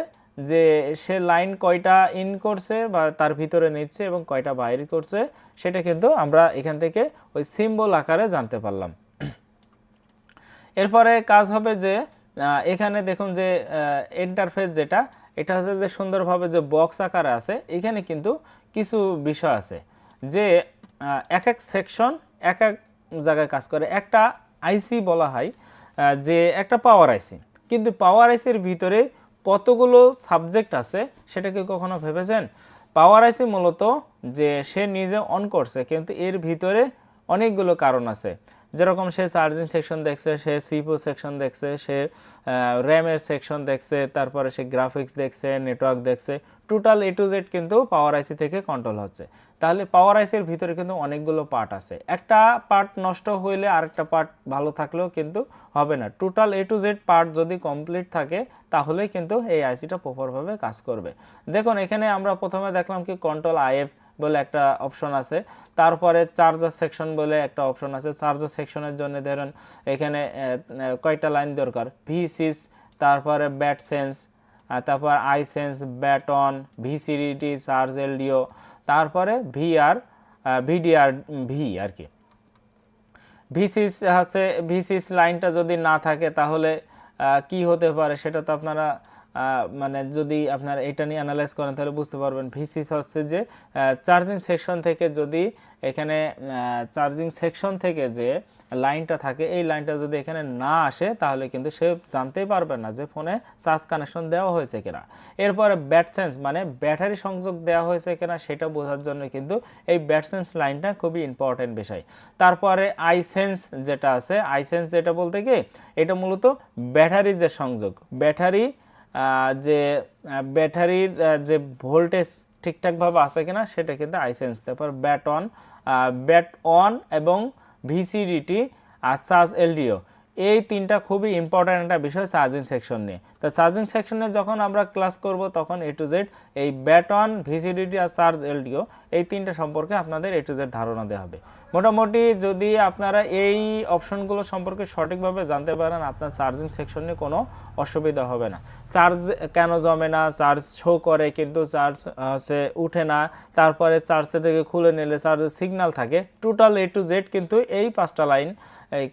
যে সে লাইন কয়টা ইন করছে বা তার ভিতরে নিচ্ছে এবং কয়টা বাইরে করছে, সেটা কিন্তু আমরা এখান থেকে ওই সিম্বল আকারে জানতে পারলাম। এরপরে কাজ হবে যে এখানে দেখুন যে ইন্টারফেস যেটা, এটা হচ্ছে যে সুন্দরভাবে যে বক্স আকারে আছে, এখানে কিন্তু কিছু বিষয় আছে যে এক এক সেকশন এক এক জায়গায় কাজ করে। একটা আইসি বলা হয় যে একটা পাওয়ার আইসি, কিন্তু পাওয়ার আইসির ভিতরে কতগুলো সাবজেক্ট আছে সেটা কি কখনো ভেবেছেন? পাওয়ার আইসি মূলত যে সে নিজে অন করছে, কিন্তু এর ভিতরে অনেকগুলো কারণ আছে। যেরকম সে চার্জিং সেকশন দেখছে, সে সিপিইউ সেকশন দেখছে, সে র্যামের সেকশন দেখছে, তারপরে সে গ্রাফিক্স দেখছে, নেটওয়ার্ক দেখছে, টোটাল এ টু জেড কিন্তু পাওয়ার আইসি থেকে কন্ট্রোল হচ্ছে। তাহলে পাওয়ার আইসির ভিতরে কিন্তু অনেকগুলো পার্ট আছে, একটা পার্ট নষ্ট হইলে আরেকটা পার্ট ভালো থাকলেও কিন্তু হবে না। Total A to Z part যদি কমপ্লিট থাকে তাহলেই কিন্তু এই আইসিটা প্রপারভাবে কাজ করবে। দেখুন এখানে আমরা প্রথমে দেখলাম কি কন্ট্রোল আইএফ বলে একটা অপশন আছে, তারপরে চার্জার সেকশন বলে একটা অপশন আছে। চার্জার সেকশনের জন্য ধরুন এখানে কয়টা লাইন দরকার, ভি6, তারপরে ব্যাট সেন্স, তারপর I sense, bat on, VCDT, charge LDO, তারপরে ভিআর, ভিডিআর, ভি আর কি। ভি6 হচ্ছে, ভি6 লাইনটা যদি না থাকে তাহলে কি হতে পারে সেটা তো আপনারা মানে যদি আপনারা এটা নিয়ে অ্যানালাইজ করেন তাহলে বুঝতে পারবেন। ভি6 হচ্ছে যে চার্জিং সেকশন থেকে যদি এখানে চার্জিং সেকশন থেকে যে লাইনটা থাকে এই লাইনটা যদি এখানে না আসে তাহলে কিন্তু সে জানতেই পারবে না যে ফোনে চার্জ কানেকশন দেওয়া হয়েছে কিনা। এরপরে ব্যাট সেন্স মানে ব্যাটারি সংযোগ দেওয়া হয়েছে কিনা সেটা বোঝার জন্য কিন্তু এই ব্যাট সেন্স লাইনটা খুবই ইম্পর্টেন্ট বিষয়। তারপরে আই সেন্স যেটা আছে, আই সেন্স যেটা বলতে কি এটা মূলত ব্যাটারির যে সংযোগ, ব্যাটারি যে ব্যাটারির যে ভোল্টেজ ঠিকঠাকভাবে আছে কিনা সেটা কিন্তু আই সেন্স। তারপর ব্যাট অন এবং ভিসিডিটি আর চার্জ এলডিও, এই তিনটা খুবই ইম্পর্ট্যান্ট একটা বিষয় চার্জিং সেকশন নিয়ে। তো চার্জিং সেকশনে যখন আমরা ক্লাস করব তখন এ টু জেড এই ব্যাট অন, ভিসিডিটি আর চার্জ এলডিও এই তিনটা সম্পর্কে আপনাদের এ টু জেড ধারণা দেওয়া হবে। মোটামুটি যদি আপনারা এই অপশনগুলো সম্পর্কে সঠিকভাবে জানতে পারেন আপনার চার্জিং সেকশনে কোনো অসুবিধা হবে না। চার্জ কেন জমে না, চার্জ শো করে কিন্তু চার্জ হচ্ছে উঠে না, তারপরে চার্জ থেকে খুলে নিলে চার্জের সিগন্যাল থাকে, টোটাল এ টু জেড কিন্তু এই 5টা লাইন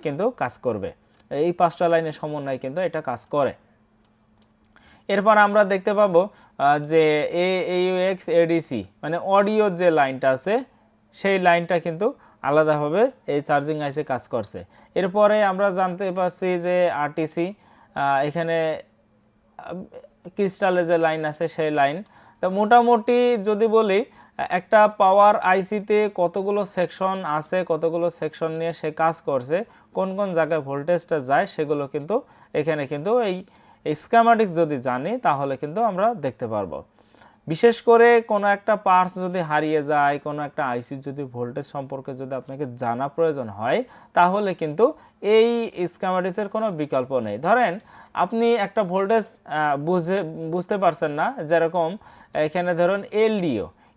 কিন্তু কাজ করবে। এই 5টা লাইনের সমন্বয় কিন্তু এটা কাজ করে। এরপর আমরা দেখতে পাবো যে AUX ADC মানে অডিও যে লাইনটা আছে সেই লাইনটা কিন্তু আলাদাভাবে এই চার্জিং আইসে কাজ করছে। এরপরে আমরা জানতে পারছি যে আরটিসি, এখানে ক্রিস্টালে যে লাইন আছে সেই লাইন। তো মোটামুটি যদি বলি একটা পাওয়ার আইসিতে কতগুলো সেকশন আছে, কতগুলো সেকশন নিয়ে সে কাজ করছে, কোন কোন জায়গায় ভোল্টেজটা যায় সেগুলো কিন্তু এখানে কিন্তু এই স্কিম্যাটিক্স যদি জানি তাহলে কিন্তু আমরা দেখতে পারবো। বিশেষ করে কোনো একটা পার্টস যদি হারিয়ে যায়, কোনো একটা আইসির যদি ভোল্টেজ সম্পর্কে যদি আপনাকে জানা প্রয়োজন হয় তাহলে কিন্তু এই স্কিম্যাটিক্সের কোনো বিকল্প নেই। ধরেন আপনি একটা ভোল্টেজ বুঝতে পারছেন না, যেরকম এখানে ধরুন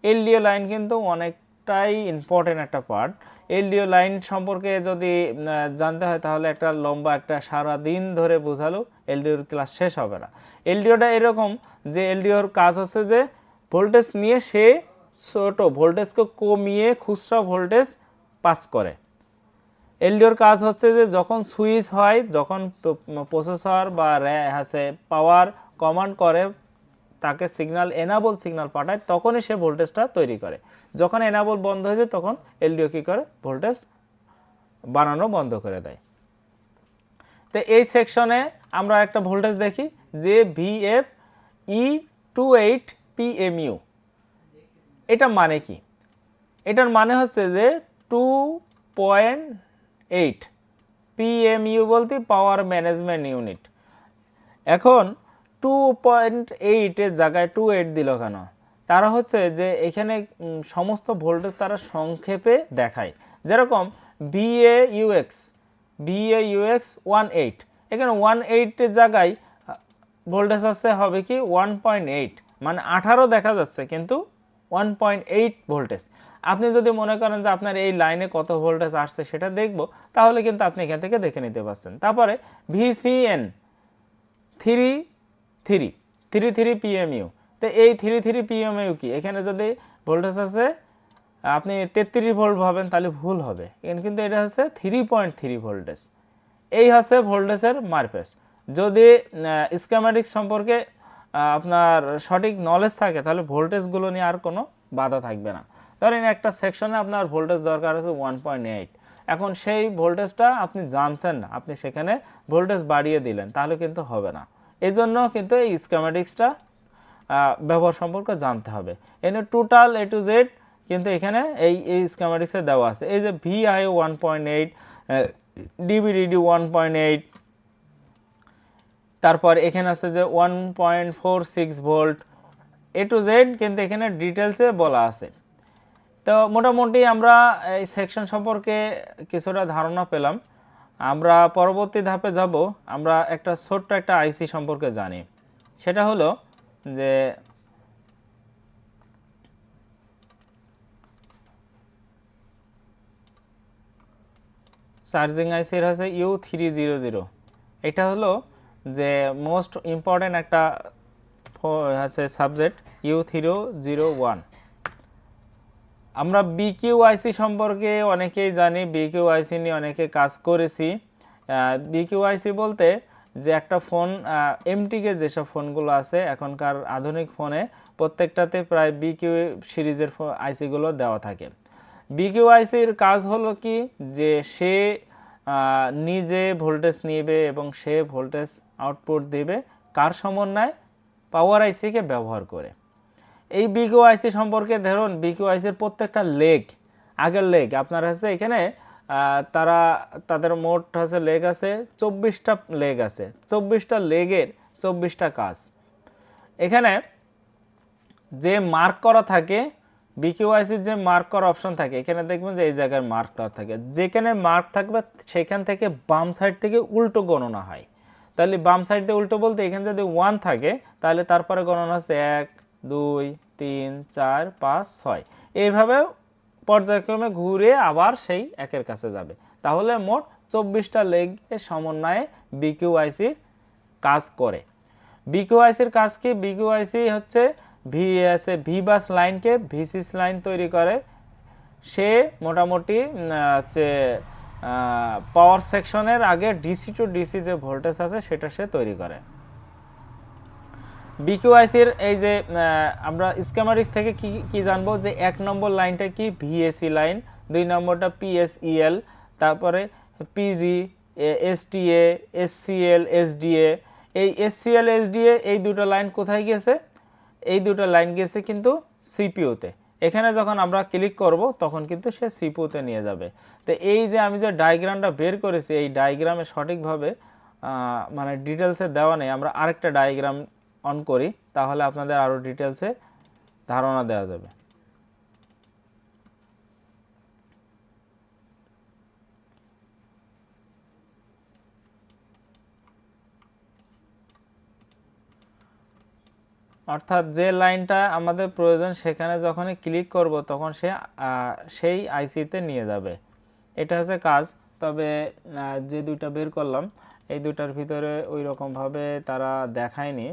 এলডিও লাইন কিন্তু অনেকটাই ইম্পর্টেন্ট একটা পার্ট। এলডিও লাইন সম্পর্কে যদি জানতে হয় তাহলে একটা লম্বা একটা সারা দিন ধরে বোঝালো এলডিওর ক্লাস শেষ হবে না। এলডিওটা এরকম যে এলডিওর কাজ হচ্ছে যে ভোল্টেজ নিয়ে সে ছোট ভোল্টেজকে কমিয়ে খুচরা ভোল্টেজ পাস করে। এলডিওর কাজ হচ্ছে যে যখন সুইচ হয়, যখন প্রসেসর বা পাওয়ার কমান্ড করে তাকে সিগন্যাল এনাবল সিগন্যাল পাঠায় তখনই সে ভোল্টেজটা তৈরি করে। যখন এনাবল বন্ধ হয়ে যায় তখন এলডিও কী করে ভোল্টেজ বানানো বন্ধ করে দেয়। তো এই সেকশনে আমরা একটা ভোল্টেজ দেখি যে VFE28PMU। এটা মানে কি? এটার মানে হচ্ছে যে 2.8 PMU বলতে পাওয়ার ম্যানেজমেন্ট ইউনিট। এখন 2.8 এর জায়গায় 28 দিল কেন? তারা হচ্ছে যে এখানে সমস্ত ভোল্টেজ তারা সংক্ষেপে দেখায়। যেরকম VAUX 18, এখানে 18 এর জায়গায় ভোল্টেজ আছে হবে কি 1.8, মানে 18 দেখা যাচ্ছে কিন্তু 1.8 ভোল্টেজ। আপনি যদি মনে করেন যে আপনার এই লাইনে কত ভোল্টেজ আসছে সেটা দেখব তাহলে কিন্তু আপনি এখান থেকে দেখে নিতে পারছেন। তারপরে VCN 33 PMU। তো এই 33 PMU কি? এখানে যদি ভোল্টেজ আছে আপনি 33 ভোল্ট ভাবেন তাহলে ভুল হবে, কিন্তু এটা হচ্ছে 3.3 ভোল্টেজ। এই হচ্ছে ভোল্টেজের মারপেস। যদি স্কিম্যাটিক্স সম্পর্কে আপনার সঠিক নলেজ থাকে তাহলে ভোল্টেজগুলো নিয়ে আর কোনো বাধা থাকবে না। ধরেন একটা সেকশনে আপনার ভোল্টেজ দরকার আছে 1.8, এখন সেই ভোল্টেজটা আপনি জানছেন না, আপনি সেখানে ভোল্টেজ বাড়িয়ে দিলেন, তাহলে কিন্তু হবে না। এই জন্য কিন্তু এই স্কিমেটিক্সটা ব্যবহার সম্পর্কে জানতে হবে। এখানে টোটাল এ টু জেড কিন্তু এখানে এই স্কিমেটিক্সে দেওয়া আছে। এই যে VIO 1.8, DVDD 1.8, তারপর এখানে আছে যে 1.46 ভোল্ট, এ টু জেড কিন্তু এখানে ডিটেলসে বলা আছে। তো মোটামুটি আমরা এই সেকশন সম্পর্কে কিছুটা ধারণা পেলাম। আমরা পরবর্তী ধাপে যাব। আমরা একটা ছোট্ট একটা আইসি সম্পর্কে জানি, সেটা হলো যে চার্জিং আইসির হচ্ছে U300। এটা হলো যে মোস্ট ইম্পর্টেন্ট একটা হচ্ছে সাবজেক্ট U301। আমরা BQIC সম্পর্কে অনেকেই জানি, BQIC নিয়ে অনেকে কাজ করেছি। BQIC বলতে যে একটা ফোন এমটিকে যেসব ফোনগুলো আছে এখনকার আধুনিক ফোনে প্রত্যেকটাতে প্রায় BQ সিরিজের আইসিগুলো দেওয়া থাকে। BQICর কাজ হলো কি, যে সে নিজে ভোল্টেজ নেবে এবং সে ভোল্টেজ আউটপুট দেবে কার সমন্বয়ে? পাওয়ার আইসিকে ব্যবহার করে। এই BQIC সম্পর্কে ধরুন BQICর প্রত্যেকটা লেগ, আগের লেগ আপনার হচ্ছে এখানে তাদের মোট হচ্ছে লেগ আছে 24টা লেগ আছে। 24টা লেগের 24টা কাজ। এখানে যে মার্ক করা থাকে, BQICর যে মার্ক করা অপশন থাকে, এখানে দেখবেন যে এই জায়গায় মার্ক করা থাকে। যেখানে মার্ক থাকবে সেখান থেকে বাম সাইড থেকে উল্টো গণনা হয়। তাহলে বাম সাইড দিয়ে উল্টো বলতে এখানে যদি 1 থাকে তাহলে তারপরে গণনা হচ্ছে 1, 2, 3, 4, 5, 6, এইভাবে পর্যায়ক্রমে ঘুরে আবার সেই একের কাছে যাবে। তাহলে মোট 24টা লেগের সমন্বয়ে BQIC কাজ করে। BQICর কাজ কি? BQIC হচ্ছে ভি বাস লাইনকে V6 লাইন তৈরি করে। সে মোটামুটি হচ্ছে পাওয়ার সেকশনের আগে ডিসি টু ডিসি যে ভোল্টেজ আছে সেটা সে তৈরি করে। BQICর এই যে আমরা স্কিমেটিক্স থেকে কি জানবো, যে 1 নম্বর লাইনটা কি? VAC লাইন, 2 নম্বরটা PSEL, তারপরে PG, STA, SCL, SDA। এই SCL, SDA এই দুটো লাইন কোথায় গেছে? এই দুটো লাইন গেছে কিন্তু সিপিইউতে। এখানে যখন আমরা ক্লিক করব তখন কিন্তু সে সিপিইউতে নিয়ে যাবে। তো এই যে আমি যে ডায়াগ্রামটা বের করেছি, এই ডায়াগ্রামে সঠিকভাবে মানে ডিটেলসে দেওয়া নেই। আমরা আরেকটা ডায়াগ্রাম অন করি, তাহলে আপনাদের আরও ডিটেলসে ধারণা দেওয়া যাবে। অর্থাৎ যে লাইনটা আমাদের প্রয়োজন সেখানে যখনই ক্লিক করব তখন সে সেই আইসিতে নিয়ে যাবে। এটা হচ্ছে কাজ। তবে যে দুইটা বের করলাম এই দুইটার ভিতরে ওই রকমভাবে তারা দেখায়নি।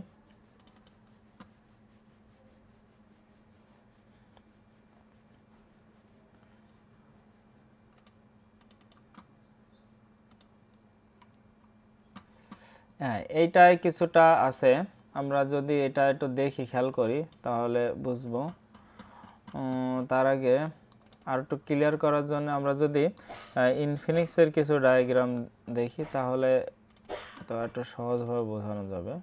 হ্যাঁ, এইটাই কিছুটা আছে। আমরা যদি এটা একটু দেখি, খেয়াল করি, তাহলে বুঝবো। তার আগে আর একটু ক্লিয়ার করার জন্য আমরা যদি ইনফিনিক্সের কিছু ডায়াগ্রাম দেখি তাহলে তো একটু সহজভাবে বোঝানো যাবে।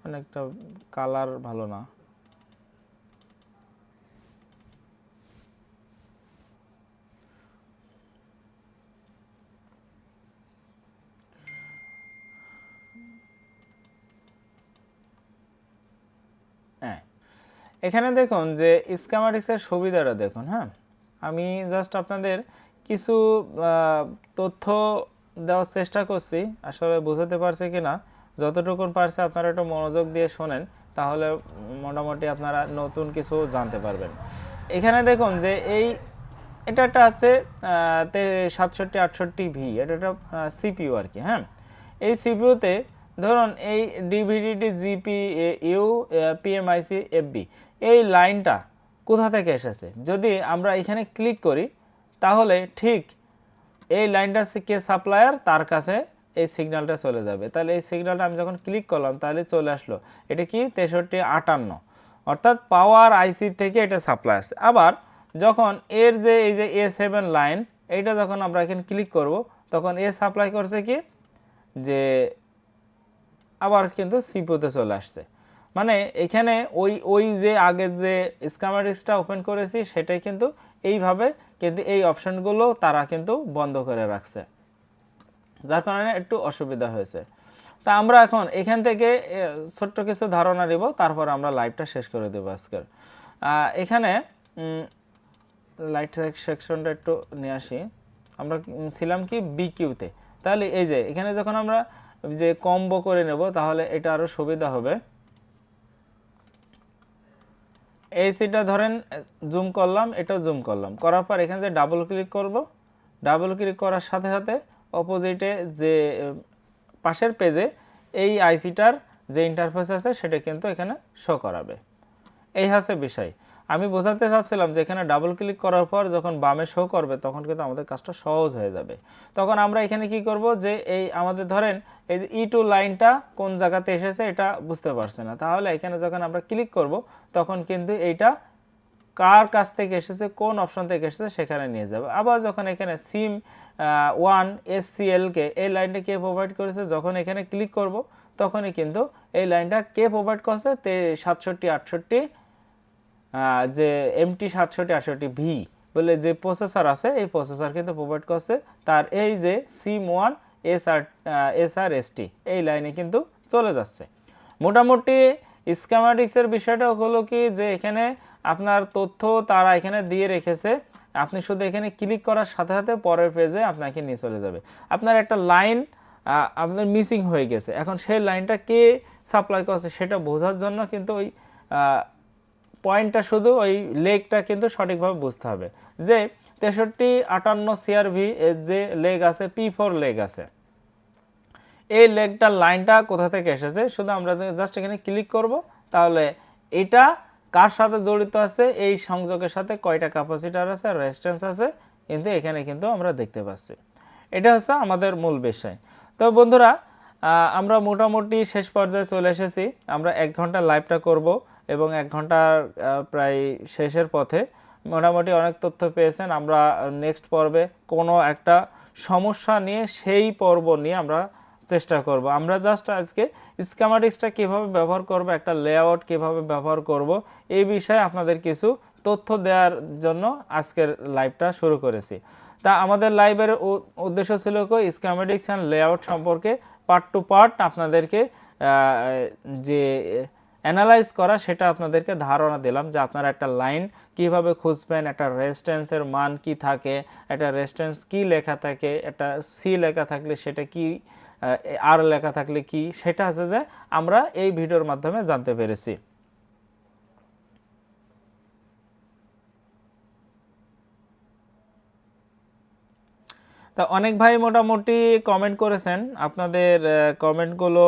অনেকটা কালার ভালো না। হ্যাঁ, এখানে দেখুন যে স্কিমেটিক্সের সুবিধাটা দেখুন। হ্যাঁ, আমি জাস্ট আপনাদের কিছু তথ্য দেওয়ার চেষ্টা করছি, আসলে বোঝাতে পারছি কিনা। যতটুকুন পারছে আপনারা একটু মনোযোগ দিয়ে শোনেন, তাহলে মোটামুটি আপনারা নতুন কিছু জানতে পারবেন। এখানে দেখুন যে এটা একটা হচ্ছে 6768V, এটা একটা সিপিইউ আর কি। হ্যাঁ, এই সিপিইউতে ধরুন এই ডিভিডিডি জিপিইউ পিএমআইসি এফবি এই লাইনটা কোথা থেকে এসেছে যদি আমরা এখানে ক্লিক করি, তাহলে ঠিক এই লাইনটা কে সাপ্লায়ার তার কাছে এই সিগন্যালটা চলে যাবে। তাহলে এই সিগন্যালটা আমি যখন ক্লিক করলাম তাহলে চলে আসলো এটা কি 6358, অর্থাৎ পাওয়ার আইসি থেকে এটা সাপ্লাই আসে। আবার যখন এর যে এই যে A7 লাইন এইটা যখন আমরা এখানে ক্লিক করব তখন এ সাপ্লাই করছে কি যে আবার কিন্তু সিপিইউতে চলে আসছে। মানে এখানে ওই যে আগে যে স্কিমেটিক্সটা ওপেন করেছি সেটাই কিন্তু এইভাবে কিন্তু এই অপশনগুলো তারা কিন্তু বন্ধ করে রাখছে, যার কারণে একটু অসুবিধা হয়েছে। তা আমরা এখন এখান থেকে ছোট্ট কিছু ধারণা নিব, তারপর আমরা লাইভটা শেষ করে দেবো আজকের। এখানে লাইট সেকশনটা একটু নিয়ে আসি। আমরা ছিলাম কি বিকিউতে, তাহলে এই যে এখানে যখন আমরা যে কম্বো করে নেব তাহলে এটা আরও সুবিধা হবে। এই সিটা ধরেন জুম করলাম, এটাও জুম করলাম, করার পর এখানে যে ডাবল ক্লিক করব, ডাবল ক্লিক করার সাথে সাথে অপোজিটে যে পাশের পেজে এই আইসিটার যে ইন্টারফেস আছে সেটা কিন্তু এখানে শো করাবে। এই হচ্ছে বিষয়। আমি বোঝাতে চাচ্ছিলাম যে এখানে ডাবল ক্লিক করার পর যখন বামে শো করবে তখন কিন্তু আমাদের কাজটা সহজ হয়ে যাবে। তখন আমরা এখানে কি করব যে এই আমাদের ধরেন এই যে E2 লাইনটা কোন জায়গাতে এসেছে এটা বুঝতে পারছে না, তাহলে এখানে যখন আমরা ক্লিক করব তখন কিন্তু এইটা কার কাছ থেকে এসেছে কোন অপশন থেকে এসেছে সেখানে নিয়ে যাবে। আবার যখন এখানে সিম 1 SCL কে এই লাইনটা কে প্রোভাইড করেছে যখন এখানে ক্লিক করব তখনই কিন্তু এই লাইনটা কে প্রোভাইড করছে 6768 যে MT6768V বলে যে প্রসেসর আছে এই প্রসেসর কিন্তু প্রোভাইড করছে তার এই যে SIM1 SRST এই লাইনে কিন্তু চলে যাচ্ছে। মোটামুটি স্কিমেটিক্সের বিষয়টা হলো কি যে এখানে আপনার তথ্য তারা এখানে দিয়ে রেখেছে, আপনি শুধু এখানে ক্লিক করার সাথে সাথে পরের পেজে আপনাকে নিয়ে চলে যাবে। আপনার একটা লাইন আপনার মিসিং হয়ে গেছে, এখন সেই লাইনটা কে সাপ্লাই করছে সেটা বোঝার জন্য কিন্তু ওই পয়েন্টটা শুধু ওই লেগটা কিন্তু সঠিকভাবে বুঝতে হবে যে 6358 CRV এর যে লেগ আছে P4 লেগ আছে, এই লেগটার লাইনটা কোথা থেকে এসেছে শুধু আমরা জাস্ট এখানে ক্লিক করব, তাহলে এটা কার সাথে জড়িত আছে এই সংযোগের সাথে কয়টা ক্যাপাসিটার আছে রেজিস্ট্যান্স আছে কিন্তু এখানে কিন্তু আমরা দেখতে পাচ্ছি। এটা হচ্ছে আমাদের মূল বিষয়। তো বন্ধুরা আমরা মোটামুটি শেষ পর্যায়ে চলে এসেছি। আমরা 1 ঘন্টা লাইভটা করব এবং 1 ঘন্টার প্রায় শেষের পথে। মোটামুটি অনেক তথ্য পেয়েছেন। আমরা নেক্সট পর্বে কোনো একটা সমস্যা নিয়ে সেই পর্ব নিয়ে আমরা চেষ্টা করব। আমরা জাস্ট আজকে স্কিমেটিক্সটা কীভাবে ব্যবহার করব, একটা লেআউট কীভাবে ব্যবহার করব এই বিষয়ে আপনাদের কিছু তথ্য দেওয়ার জন্য আজকের লাইভটা শুরু করেছি। তা আমাদের লাইভের উদ্দেশ্য ছিল কি স্কিমেটিক্স অ্যান্ড লেআউট সম্পর্কে পার্ট টু পার্ট আপনাদেরকে যে অ্যানালাইজ করা সেটা আপনাদেরকে ধারণা দিলাম যে আপনারা একটা লাইন কিভাবে খুঁজবেন, একটা রেজিস্ট্যান্সের মান কি থাকে, একটা রেজিস্ট্যান্স কি লেখা থাকে, একটা সি লেখা থাকলে সেটা কি, আর লেখা থাকলে কি, সেটা আছে যে আমরা এই ভিডিওর মাধ্যমে জানতে পেরেছি। তা অনেক ভাই মোটামুটি কমেন্ট করেছেন, আপনাদের কমেন্টগুলো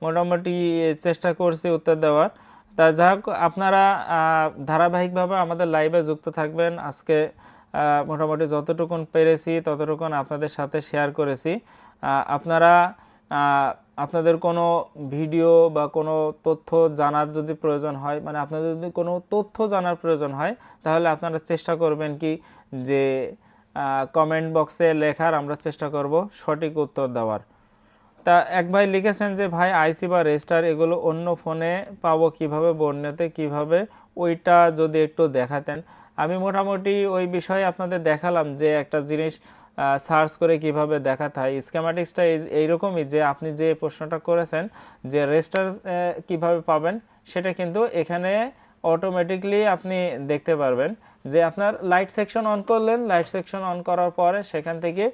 মোটামুটি চেষ্টা করছি উত্তর দেওয়ার। তা যাই হোক আপনারা ধারাবাহিকভাবে আমাদের লাইভে যুক্ত থাকবেন। আজকে মোটামুটি যতটুকুন পেরেছি ততটুকুন আপনাদের সাথে শেয়ার করেছি। আপনারা আপনাদের কোনো ভিডিও বা কোনো তথ্য জানার যদি প্রয়োজন হয়, মানে আপনাদের যদি কোনো তথ্য জানার প্রয়োজন হয় তাহলে আপনারা চেষ্টা করবেন কি যে কমেন্ট বক্সে লেখার, আমরা চেষ্টা করব সঠিক উত্তর দেওয়ার। তা এক ভাই লিখেছেন যে ভাই আইসি বা রেজিস্টার এগুলো অন্য ফোনে পাবো কিভাবে, বর্ণনাতে কিভাবে, ওইটা যদি একটু দেখাতেন। আমি মোটামুটি ওই বিষয়ে আপনাদের দেখালাম যে একটা জিনিস সার্চ করে কিভাবে দেখাতে হয়। স্কিমেটিক্সটা এইরকমই যে আপনি যে প্রশ্নটা করেছেন যে রেজিস্টার কিভাবে পাবেন সেটা কিন্তু এখানে অটোমেটিকলি আপনি দেখতে পারবেন যে আপনার লাইট সেকশন অন করলেন, লাইট সেকশন অন করার পরে সেখান থেকে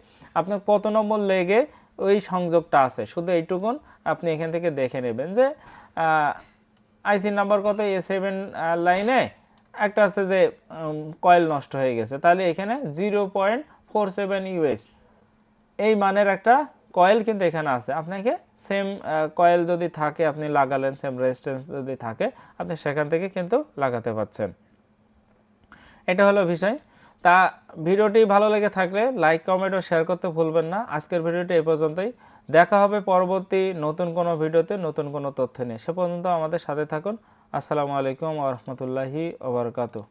আপনার কত নম্বর লেগে ওই সংযোগটা আছে শুধু এইটুকুন আপনি এখান থেকে দেখে নেবেন যে আইসি নাম্বার কত A7 লাইনে একটা আছে যে কয়েল নষ্ট হয়ে গেছে, তাহলে এখানে 0.47 US এই মানের একটা কয়েল কিন্তু এখানে আছে। আপনাকে সেম কয়েল যদি থাকে আপনি লাগালেন, সেম রেজিস্ট্যান্স যদি থাকে আপনি সেখান থেকে কিন্তু লাগাতে পারছেন। এটা হলো বিষয়। তা ভিডিওটি ভালো লেগে থাকলে লাইক কমেন্ট ও শেয়ার করতে ভুলবেন না। আজকের ভিডিওটি এই পর্যন্তই। দেখা হবে পরবর্তী নতুন কোনো ভিডিওতে নতুন কোনো তথ্য নিয়ে। সে পর্যন্ত আমাদের সাথে থাকুন। আসসালামু আলাইকুম ওয়া রাহমাতুল্লাহি ওয়া বারাকাতুহু।